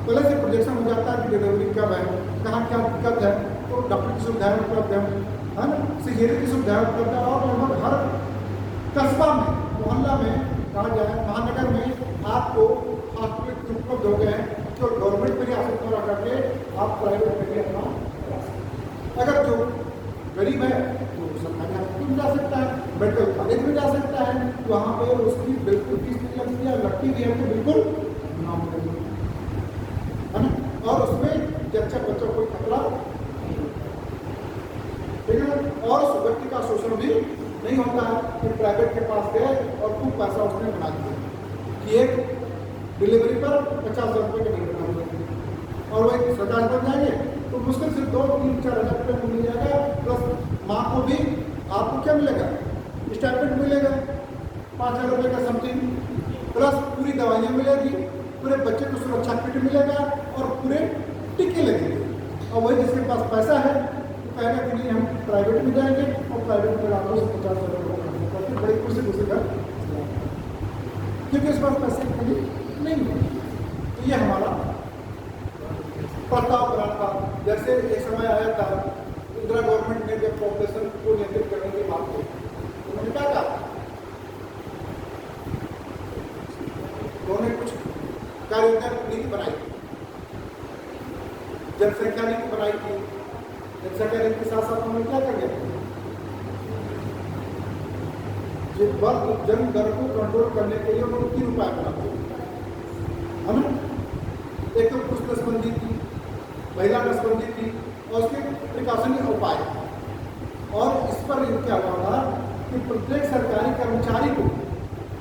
पहले से प्रोजेक्शन हो जाता है कि डिलीवरी कब है, कहाँ क्या दिक्कत है, तो डॉक्टर की सुविधाएं उपलब्ध है ना, सीजरी की सुविधाएं उपलब्ध है। और लगभग हर कस्बा में, मोहल्ला में, कहा जाए महानगर में आपको हॉस्पिटल उपलब्ध हो गए हैं, जो गवर्नमेंट में भी आप पूरा करके आप प्राइवेट में भी अपना करा सकते हैं। अगर जो गरीब है तो सरकारी हॉस्पिटल में जा सकता है, मेडिकल कॉलेज में जा सकता है, वहाँ पे उसकी बिल्कुल फीस नहीं लगती है, लगती भी है तो बिल्कुल नाम है ना। और उसमें जच्चा बच्चा कोई खतरा नहीं होता है, ठीक है ना। और उस व्यक्ति का शोषण भी नहीं होता है कि प्राइवेट के पास गए और खूब पैसा उसने बना दिया कि एक डिलीवरी पर 50,000 रुपये का नहीं बना दिया, और वही सरकार पर जाएंगे तो मुश्किल से 2-3-4 हज़ार रुपये मिल जाएगा। प्लस माँ को भी आपको क्या मिलेगा? स्टाइपेंड मिलेगा 5,000 रुपये का समथिंग, प्लस पूरी दवाइयाँ मिलेगी, पूरे बच्चे को सुरक्षा किट मिलेगा और पूरे टीके लगेंगे। और वही जिसके पास पैसा है तो कहेगा कि नहीं हम प्राइवेट में जाएंगे, और प्राइवेट में आपको 50,000 रुपये बड़ी खुशी घुसेगा, क्योंकि इस पास पैसे के लिए नहीं है। तो ये हमारा प्रताप रहा था। जैसे एक समय आया था इंदिरा गवर्नमेंट ने जब पॉपुलेशन को नियंत्रित करने की बात की, उन्होंने क्या कहा? उन्होंने कुछ कार्य नीति बनाई, जनसंख्या नीति बनाई थी। जनसंख्या नीति के साथ साथ उन्होंने क्या कर दिया? जो बर्थ जन्म दर को कंट्रोल करने के लिए उन्होंने 3 उपाय बना दिए, है ना। एक तो पुरुष नसबंदी थी, महिला नसबंदी थी, और उसके प्रिकॉशनरी उपाय। और इस पर क्या हुआ कि प्रत्येक सरकारी कर्मचारी को,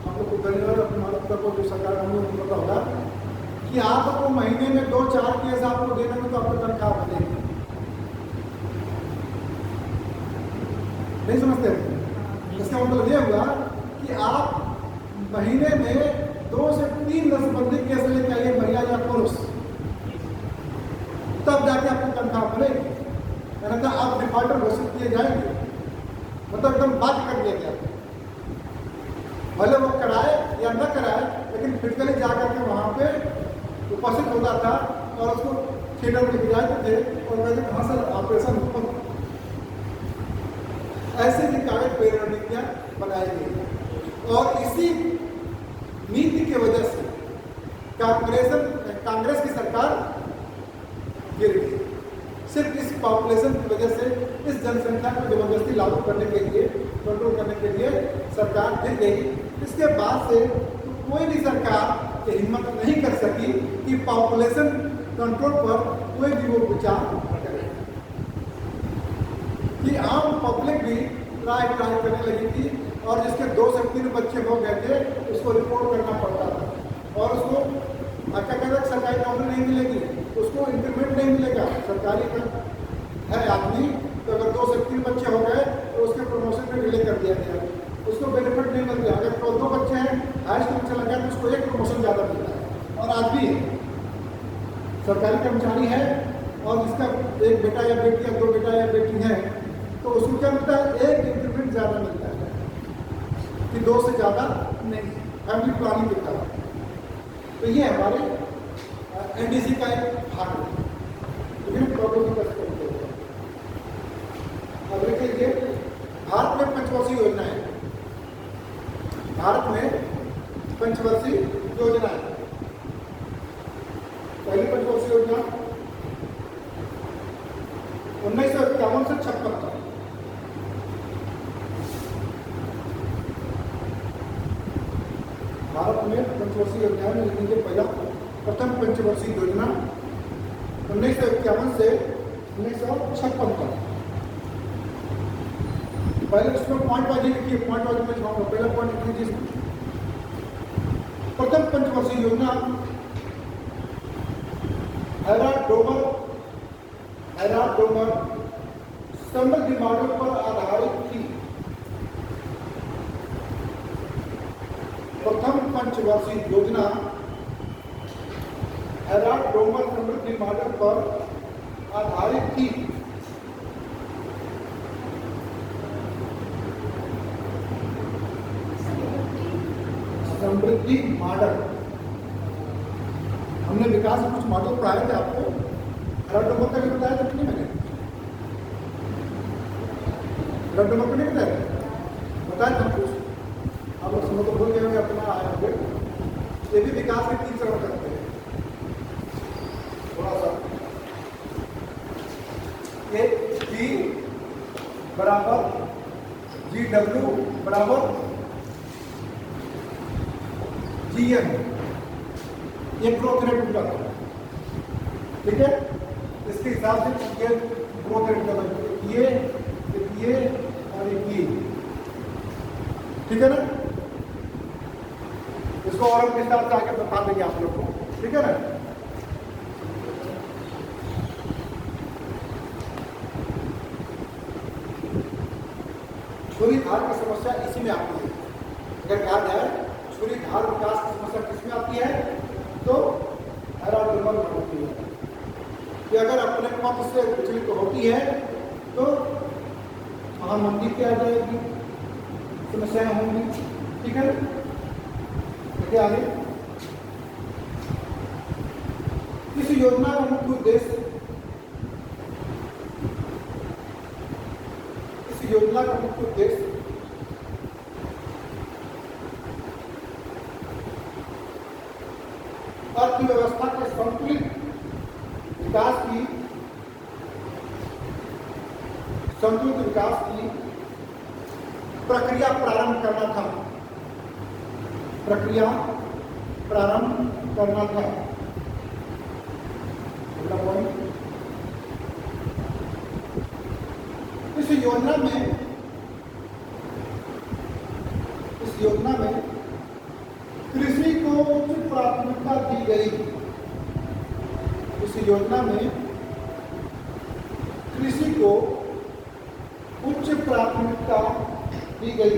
हम लोग को धन्यवाद अपने भारत को जो सरकार हम लोग को पता होगा कि आपको महीने में 2-4 केस आपको देने में तो आपको तनख्वाह बनेगी। नहीं समझते हैं? इसका मतलब ये हुआ कि आप महीने में 2 से 3 नसबंदी केस लेके आइए, महिला या पुरुष, तब जाके आपको तनख्वाह बनेगी। मैंने कहा आप डिफॉल्टर घोषित किए जाएंगे, मतलब एकदम बात कर दिया गया। भले वो कराए या न कराए, लेकिन फिजिकली जाकर के वहाँ पे उपस्थित होता था और उसको थिएटर में ले जाते थे और कहते कहाँ से ऑपरेशन हुआ। ऐसे की कागज पे रणनीतियाँ बनाई गई, और इसी नीति की वजह से कांग्रेस की सरकार गिर गई। सिर्फ इस पॉपुलेशन की वजह से, इस जनसंख्या को जबरदस्ती लागू करने के लिए, कंट्रोल करने के लिए सरकार गिर गई। इसके बाद से तो कोई भी सरकार ये हिम्मत नहीं कर सकी कि पॉपुलेशन कंट्रोल पर कोई भी वो विचार करे, कि आम पब्लिक भी ट्राई करने लगी थी। और जिसके 2 से 3 बच्चे हो गए थे उसको रिपोर्ट करना पड़ता था, और उसको क्या कहते हैं सरकारी नौकरी नहीं मिलेगी, उसको इंक्रीमेंट नहीं मिलेगा। सरकारी का है आदमी तो अगर 2 से 3 बच्चे हो गए तो उसके प्रमोशन में डिले कर दिया गया, उसको बेनिफिट नहीं मिलता। अगर 2 बच्चे हैं, हाई स्कूल चला गया तो उसको 1 प्रमोशन ज़्यादा मिलता है। और आज भी सरकारी कर्मचारी है और जिसका 1 बेटा या बेटी या 2 बेटा या बेटी है तो उसको क्या मिलता है? 1 इंक्रीमेंट ज़्यादा मिलता है कि 2 से ज़्यादा नहीं, फैमिली प्लानिंग की तरह। तो ये हमारे एनडीसी का एक भाग है, लेकिन प्रॉब्लम का अब देखिए भारत में पंचवर्षीय योजना है। भारत में पंचवर्षीय योजना है। पहली पंचवर्षीय योजना 1951 से 56 तक। भारत में पंचवर्षीय योजना में, लेकिन ये पहला प्रथम पंचवर्षीय योजना 1951 से 1956 तक। पहले इसमें पॉइंट वाइज लिखिए, पॉइंट वाइज में लिखवाऊंगा। पहला पॉइंट लिख लीजिए। प्रथम पंचवर्षीय योजना एराडोमर समृद्धि मॉडल पर आधारित थी। प्रथम पंचवर्षीय योजना एराडोमर समृद्धि मॉडल पर आधारित थी। समृद्धि मॉडल, हमने विकास के कुछ मॉडल पढ़ाए थे आपको। एराडोमर का भी बताया था कि नहीं मैंने? एराडोमर को नहीं बताया था कुछ? आप लोग समझ तो भूल गए होंगे अपना आए होंगे। ये भी विकास के 3 चरण करते हैं। थोड़ा सा ये G बराबर GW बराबर GM, ये ग्रोथ रेट उनका था। ठीक है, इसके हिसाब से ये ग्रोथ रेट का था। ये और ये, ठीक है ना? इसको और विस्तार से आगे बता देंगे आप लोग को। ठीक है ना? छुरी धार की समस्या इसी में आती है। अगर कहा जाए छुरी धार विकास की समस्या किसमें आती है, तो एराडोमर में होती है कि अगर अपने पथ से विचलित होती है तो वहां मंदी क्या आ जाएगी, समस्याएं होंगी। ठीक है, देखिए आगे। इस योजना का मुख्य उद्देश्य, इस योजना का मुख्य उद्देश्य अर्थव्यवस्था के संतुलित विकास की प्रक्रिया प्रारंभ करना था। प्रक्रिया प्रारंभ करना था। इस योजना में कृषि को उच्च प्राथमिकता दी गई। इस योजना में कृषि को उच्च प्राथमिकता दी गई।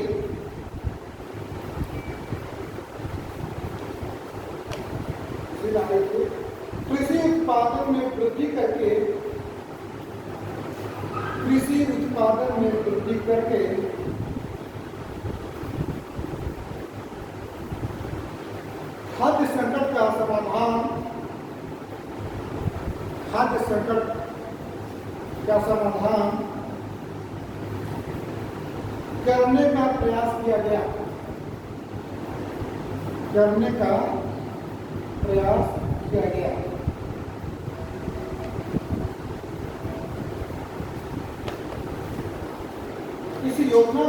कृषि उत्पादन में वृद्धि करके, कृषि उत्पादन में वृद्धि करके खाद्य संकट का समाधान, खाद्य संकट का समाधान करने का प्रयास किया गया, करने का प्रयास किया गया। इस योजना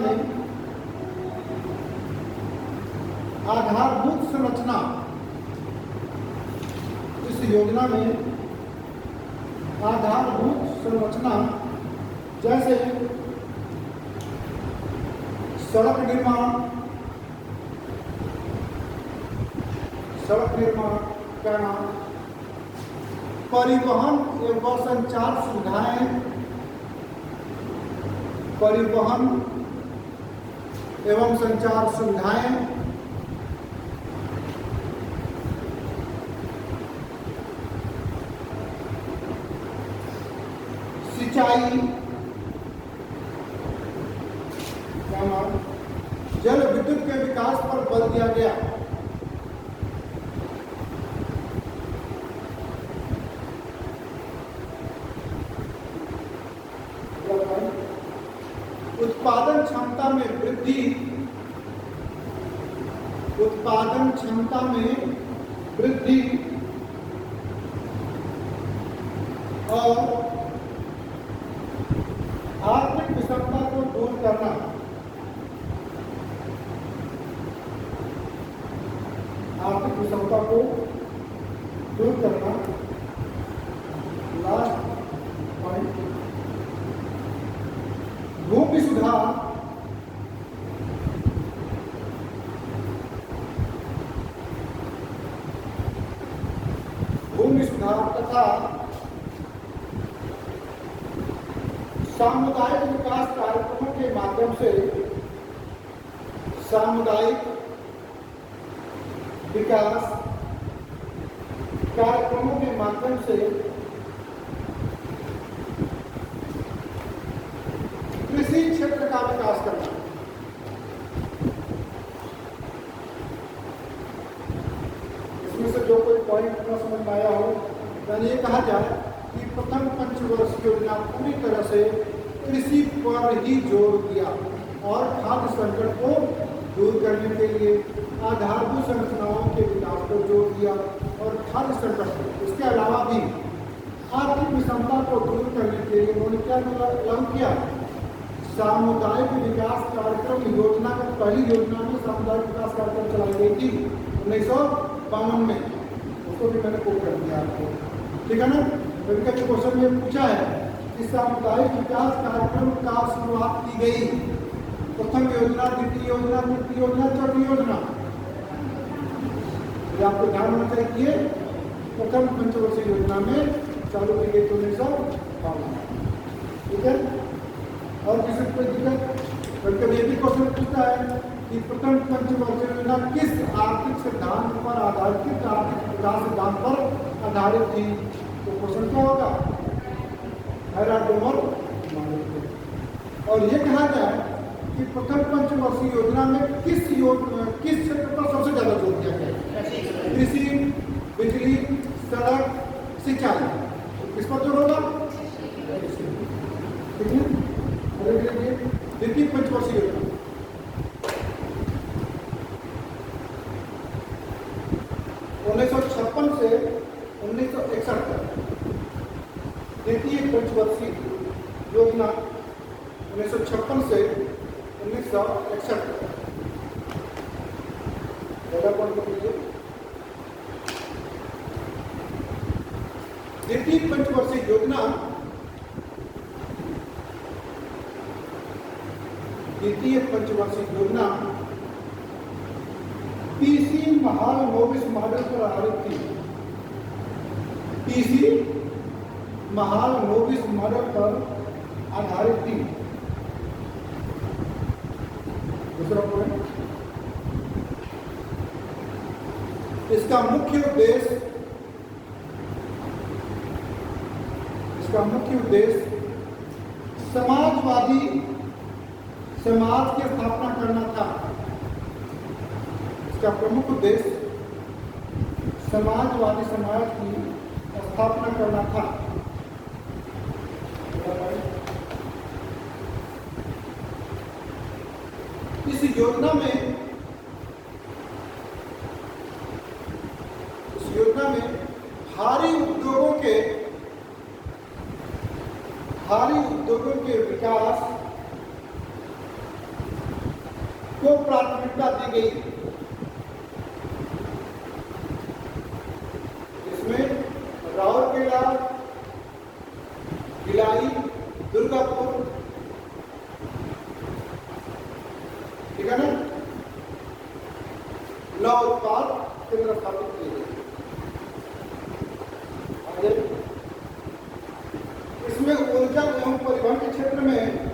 में आधारभूत संरचना, इस योजना में आधारभूत संरचना जैसे सड़क निर्माण करना, परिवहन एवं संचार सुविधाएं, परिवहन एवं संचार सुविधाएं, सिंचाई, जल विद्युत के विकास पर बल दिया गया। उत्पादन क्षमता में वृद्धि, उत्पादन क्षमता में वृद्धि और आर्थिक विषमता को दूर करना, आर्थिक विषमता को दूर करना। लास्ट पॉइंट, भूमि सुधार तथा सामुदायिक विकास कार्यक्रमों के माध्यम से सामुदायिक विकास कार्यक्रमों के माध्यम से कृषि क्षेत्र का विकास करना। इसमें से जो कोई पॉइंट न समझ में आया हो, यानी ये कहा जाए कि प्रथम पंचवर्षीय योजना पूरी तरह से कृषि पर ही जोर दिया और खाद्य संकट को दूर करने के लिए आधारभूत संरचनाओं के विकास पर जोर दिया और खाद्य संकट को, इसके अलावा भी आर्थिक विषमता को दूर करने के लिए उन्होंने क्या लागू किया? सामुदायिक विकास कार्यक्रम योजना। पहली योजना में सामुदायिक विकास कार्यक्रम चलाई गई थी 1952 में, उसको भी मैंने कोट कर दिया आपको, ठीक है ना। कभी कभी क्वेश्चन में पूछा है कि सामुदायिक विकास कार्यक्रम का शुरुआत की गई, प्रथम योजना, द्वितीय योजना, तृतीय योजना, चौथी योजना, ये आपको ध्यान रखना चाहिए। प्रथम पंचवर्षीय योजना में चालू की गई 1952, ठीक है। और किसी कोई दिक्कत? कभी ये भी क्वेश्चन पूछता है कि प्रथम पंचवर्षीय योजना किस आर्थिक सिद्धांत पर आधारित, किस आर्थिक विकास सिद्धांत पर आधारित थी? तो क्वेश्चन क्या होगा? हैराडोमर मॉडल। और ये कहा जाए कि प्रथम पंचवर्षीय योजना में किस क्षेत्र पर सबसे ज्यादा जोर दिया गया? कृषि, बिजली, सड़क, सिंचाई, किस पर जोर होगा? ठीक है। द्वितीय पंचवर्षीय योजना 1956 से 1961 तक, द्वितीय पंचवर्षीय योजना 1956 से 1961 तक। द्वितीय पंचवर्षीय योजना पीसी महालनोबिस मॉडल पर आधारित थी। पीसी महालनोबिस मॉडल पर आधारित थी। दूसरा पॉइंट, इसका मुख्य उद्देश्य समाजवादी समाज की स्थापना करना था। इसका प्रमुख उद्देश्य समाजवादी समाज की स्थापना करना था। इस योजना में भारी उद्योगों के विकास को प्राथमिकता दी गई। इसमें राउरकेला, भिलाई, दुर्गापुर, ठीक है ना, नौ उत्पाद केंद्र स्थापित किए गए। इसमें ऊर्जा एवं परिवहन के क्षेत्र में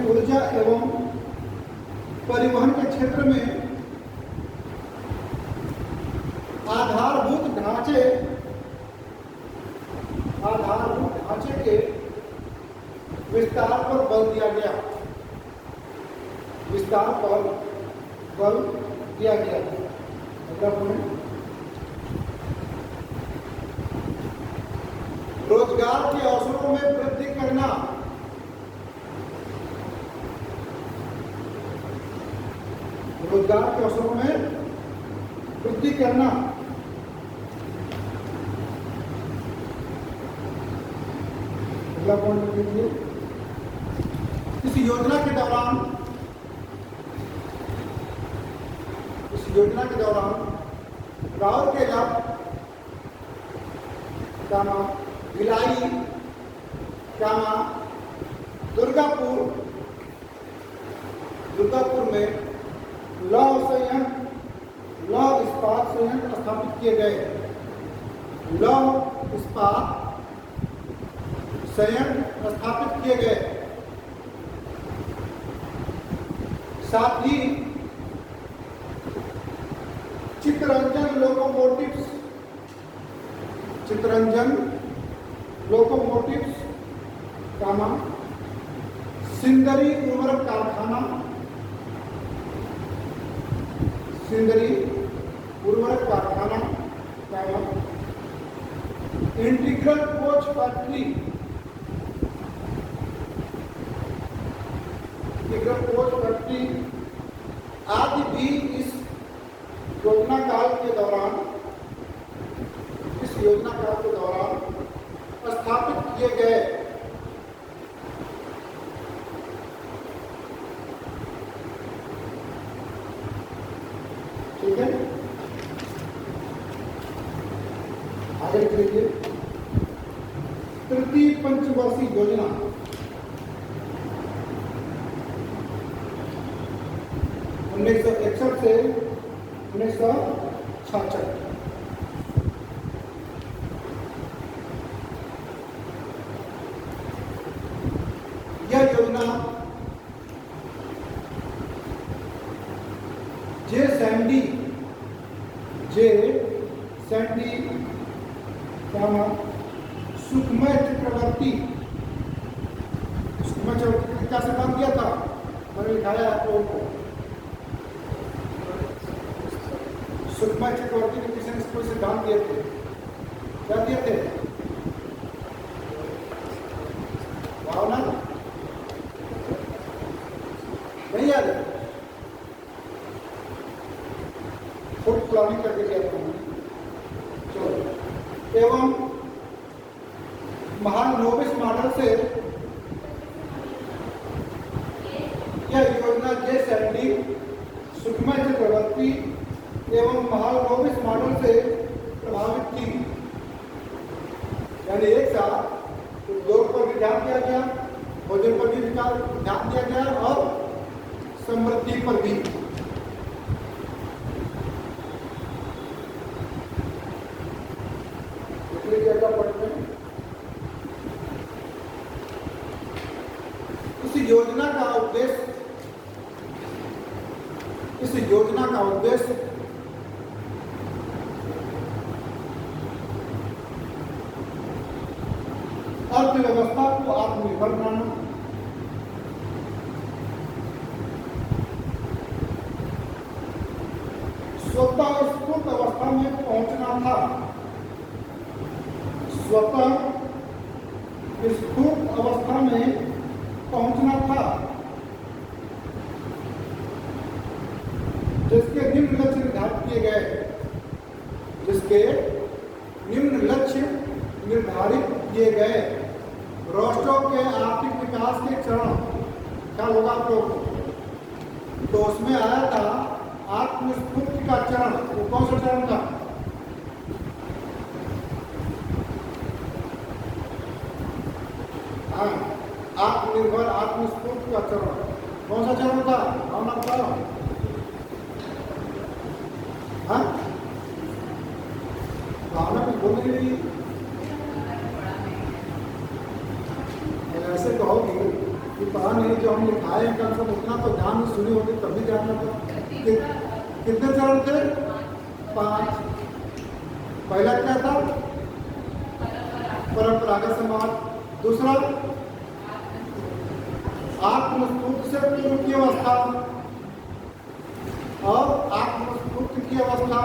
ऊर्जा एवं परिवहन के क्षेत्र में आधारभूत ढांचे के विस्तार पर बल दिया गया। रोजगार के अवसरों में वृद्धि करना। रोजगार के अवसरों में वृद्धि करना। अगला पॉइंट लीजिए, इस योजना के दौरान राउरकेला, भिलाई, दुर्गापुर में लौह इस्पात संयंत्र स्थापित किए गए। लौह इस्पात संयंत्र स्थापित किए गए। साथ ही चित्तरंजन लोकोमोटिव्स, सिंदरी उर्वरक कारखाना, इंटीग्रल कोच फैक्ट्री, आदि भी इस योजना काल के दौरान स्थापित किए गए। ठीक है, आगे देखिए। तृतीय पंचवर्षीय योजना 1961 से 1966। यह योजना जे सैंडी सुखमय चक्रवर्ती ने क्या से काम किया था? मैंने लिखाया आपको। सुखमय चक्रवर्ती ने किसी ने कोई सिद्धांत दिए थे। क्या दिए थे? भावना नहीं याद है? फुट प्लानिंग करके दिया था। चलो, एवं महानोबिस मॉडल से यह योजना जे सैंडी, सुखमय चक्रवर्ती एवं महानोबिस मॉडल से प्रभावित थी। यानी एक साथ उद्योग पर भी ध्यान दिया गया, भोजन पर भी ध्यान दिया गया और समृद्धि पर भी। इस योजना का उद्देश्य अर्थव्यवस्था को आत्मनिर्भर बनाना, स्वतः स्फूर्त अवस्था में पहुंचना था। स्वतः स्फूर्त अवस्था में पहुंचना था, जिसके निम्न लक्ष्य निर्धारित किए गए। राष्ट्रों के आर्थिक विकास के चरण क्या होगा आप लोग? तो उसमें आया था आत्मस्फूर्ति का चरण। वो कौन सा चरण था? आत्मनिर्भर आत्मस्फूर्ति का चरण कौन सा चरण था? भावना बताओ। हाँ, भावना कुछ बोल रही। ऐसे कहोगी कि पता नहीं जो हम लिखाए हैं कल सब उतना तो ध्यान में सुनी होगी तभी ध्यान में। कितने चरण थे? 5। पहला क्या था? परंपरागत समाज। दूसरा आत्मस्फूर्ति से पूर्व की अवस्था और आत्मस्फूर्ति की अवस्था।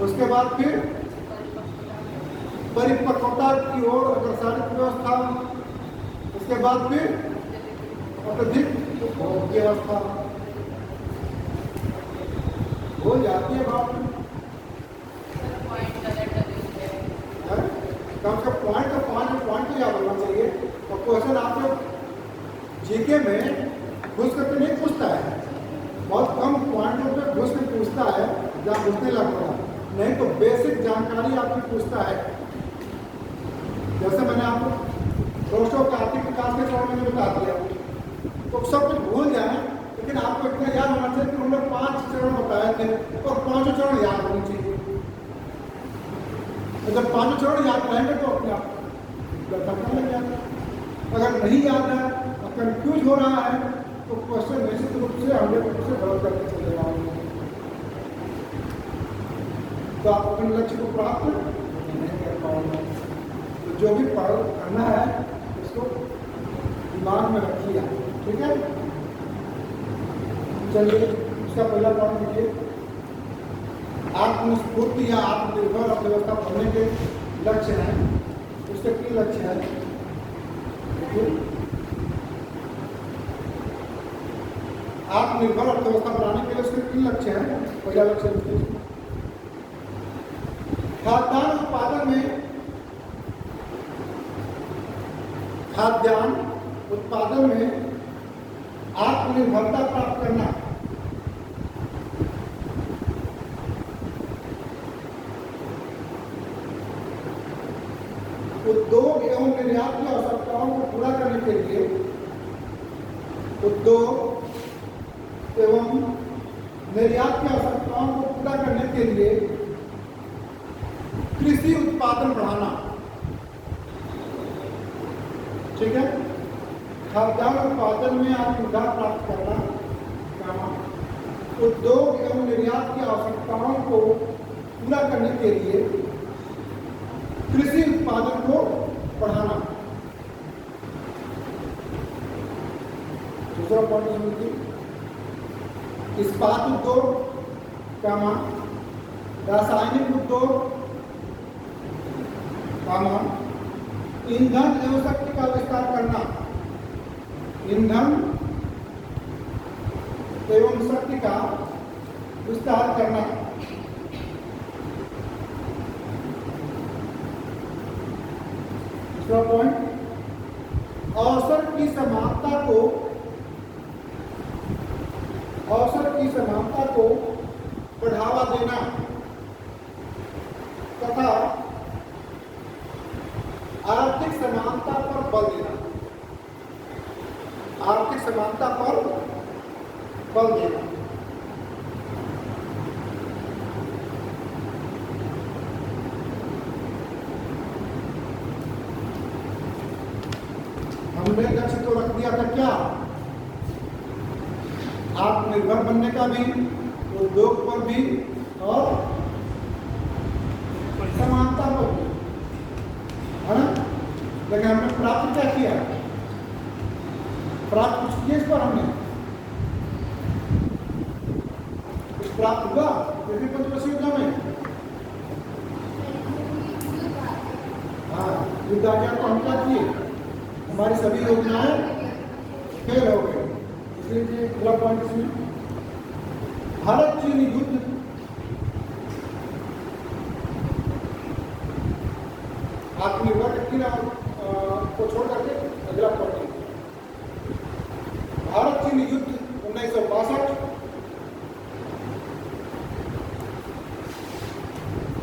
उसके बाद फिर परिपक्वता की ओर अग्रसरित व्यवस्था। उसके बाद फिर अत्यधिक उपभोग की अवस्था हो जाती है। बात कम से कम पॉइंट तो याद होना चाहिए। और क्वेश्चन आप लोग जीके में घुस करके नहीं पूछता है, बहुत कम पॉइंटों पे घुस के पूछता है जहाँ घुसने लगता है, नहीं तो बेसिक जानकारी आपकी पूछता है। जैसे मैंने आपको दोस्तों के आर्थिक विकास के चरण में बता दिया, तो सब कुछ भूल जाए, लेकिन आपको इतना याद होना चाहिए कि उन्होंने 5 चरण बताए थे और 5 चरण याद होनी चाहिए। तो जब 5 चरण याद रहेंगे तो अपने आप करने लग जाएगा। अगर नहीं याद है और कंफ्यूज हो रहा है तो क्वेश्चन निश्चित रूप से 100% से गलत करके चले जाओगे, तो आप अपने लक्ष्य को प्राप्त नहीं कर पाओगे। तो जो भी करना है उसको दिमाग में रखिए, ठीक है। चलिए उसका पहला पॉइंट देखिए, आत्मस्फूर्ति या आत्मनिर्भर अर्थव्यवस्था बनने के लक्ष्य हैं। उसके 3 लक्ष्य हैं। आत्मनिर्भर अर्थव्यवस्था बनाने के लिए उसके 3 लक्ष्य हैं। पहला लक्ष्य खाद्यान्न उत्पादन में आत्मनिर्भरता प्राप्त करना। उद्योग एवं निर्यात की आवश्यकताओं को पूरा करने के लिए कृषि उत्पादन बढ़ाना, ठीक है। खाद्यान्न उत्पादन में आत्मनिर्भरता प्राप्त करना, उद्योग एवं निर्यात की आवश्यकताओं को पूरा करने के लिए कृषि उत्पादन को बढ़ाना। दूसरा पॉइंट समझिए, इस्पात उद्योग, रासायनिक उद्योग, ईंधन एवं शक्ति का विस्तार करना। ईंधन एवं शक्ति का विस्तार करना। दूसरा पॉइंट, अवसर की समानता को बढ़ावा देना तथा आर्थिक समानता पर बल देना। आर्थिक समानता पर बल देना। हमने लक्ष्य तो रख दिया था क्या, आत्मनिर्भर बनने का भी, उद्योग पर भी और समानता पर भी, है ना। लेकिन हमने प्राप्त क्या किया, प्राप्त कुछ किया इस पर, हमने कुछ प्राप्त हुआ पृथ्वी पंचवर्षीय योजना में। हाँ, युद्ध आ गया तो हम क्या किए, हमारी सभी योजनाएं फेल हो गई। इसलिए अगला पॉइंट इसमें, भारत चीन युद्ध आत्मनिर्भर को छोड़ करके अगला पॉइंट, भारत चीन युद्ध 1962,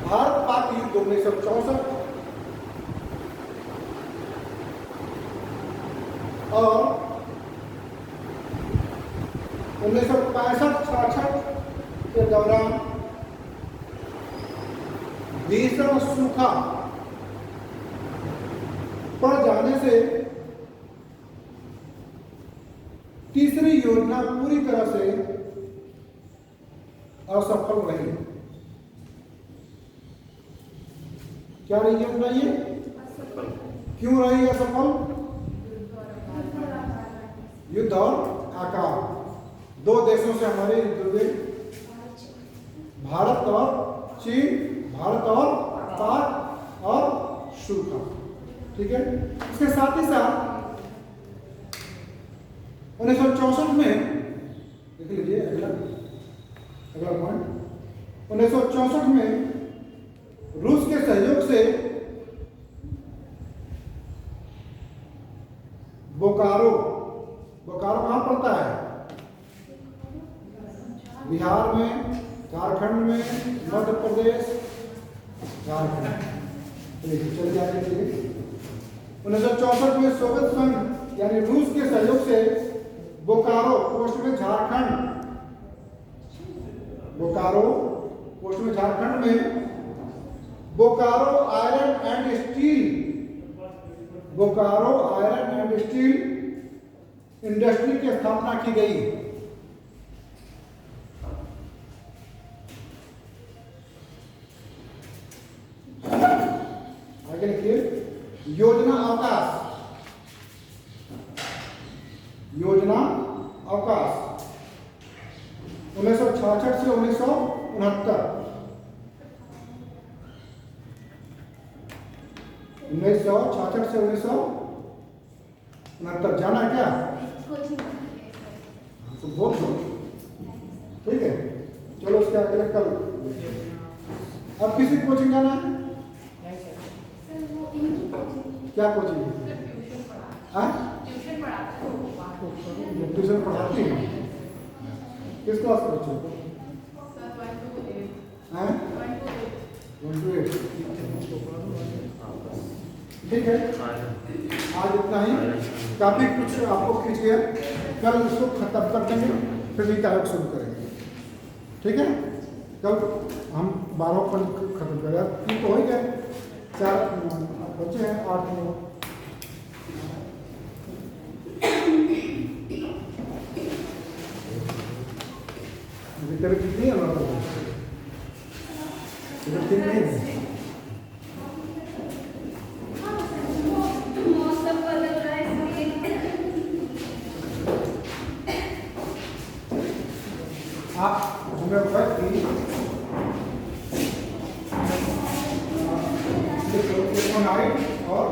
भारत पाक युद्ध 1964 और 1965-66 के दौरान भीषण सूखा पड़ जाने से तीसरी योजना पूरी तरह से असफल रही। क्या रही योजना ये, क्यों रही असफल? युद्ध और आकार, 2 देशों से हमारे युद्ध हुए, भारत और चीन, भारत और पाक और सूखा, ठीक है। इसके साथ ही साथ 1964 में देख लीजिए अगला पॉइंट, 1964 में रूस के सहयोग से बोकारो बोकारो कहाँ पड़ता है? बिहार में, झारखंड में, मध्य प्रदेश, झारखंड। चलिए आगे चलिए। 1964 में सोवियत संघ यानी रूस के सहयोग से बोकारो पोस्ट में झारखंड, बोकारो पोस्ट में झारखंड में Bokaro iron and steel, Bokaro iron and steel industry की स्थापना की गई। आगे लिखिए, योजना अवकाश, योजना अवकाश 1966 से 1969, 1966 से 1969 जाना है क्या? तो बोल दो, ठीक है। चलो उसके आगे कल। अब किसी कोचिंग जाना है? क्या कोचिंग? ट्यूशन पढ़ाती है? किस क्लास के बच्चों को? 1 to 8। ठीक है, आज इतना ही। काफी कुछ आपको खींच गया, कल उसको खत्म कर देंगे, फिर नई तारीख शुरू करेंगे। ठीक है, कल हम 12 पन खत्म करें। तीन तो हो ही गए, 4 बच्चे हैं, 8 9। तेरे कितनी है? तीन नहीं है। आप हमें बताएं कि और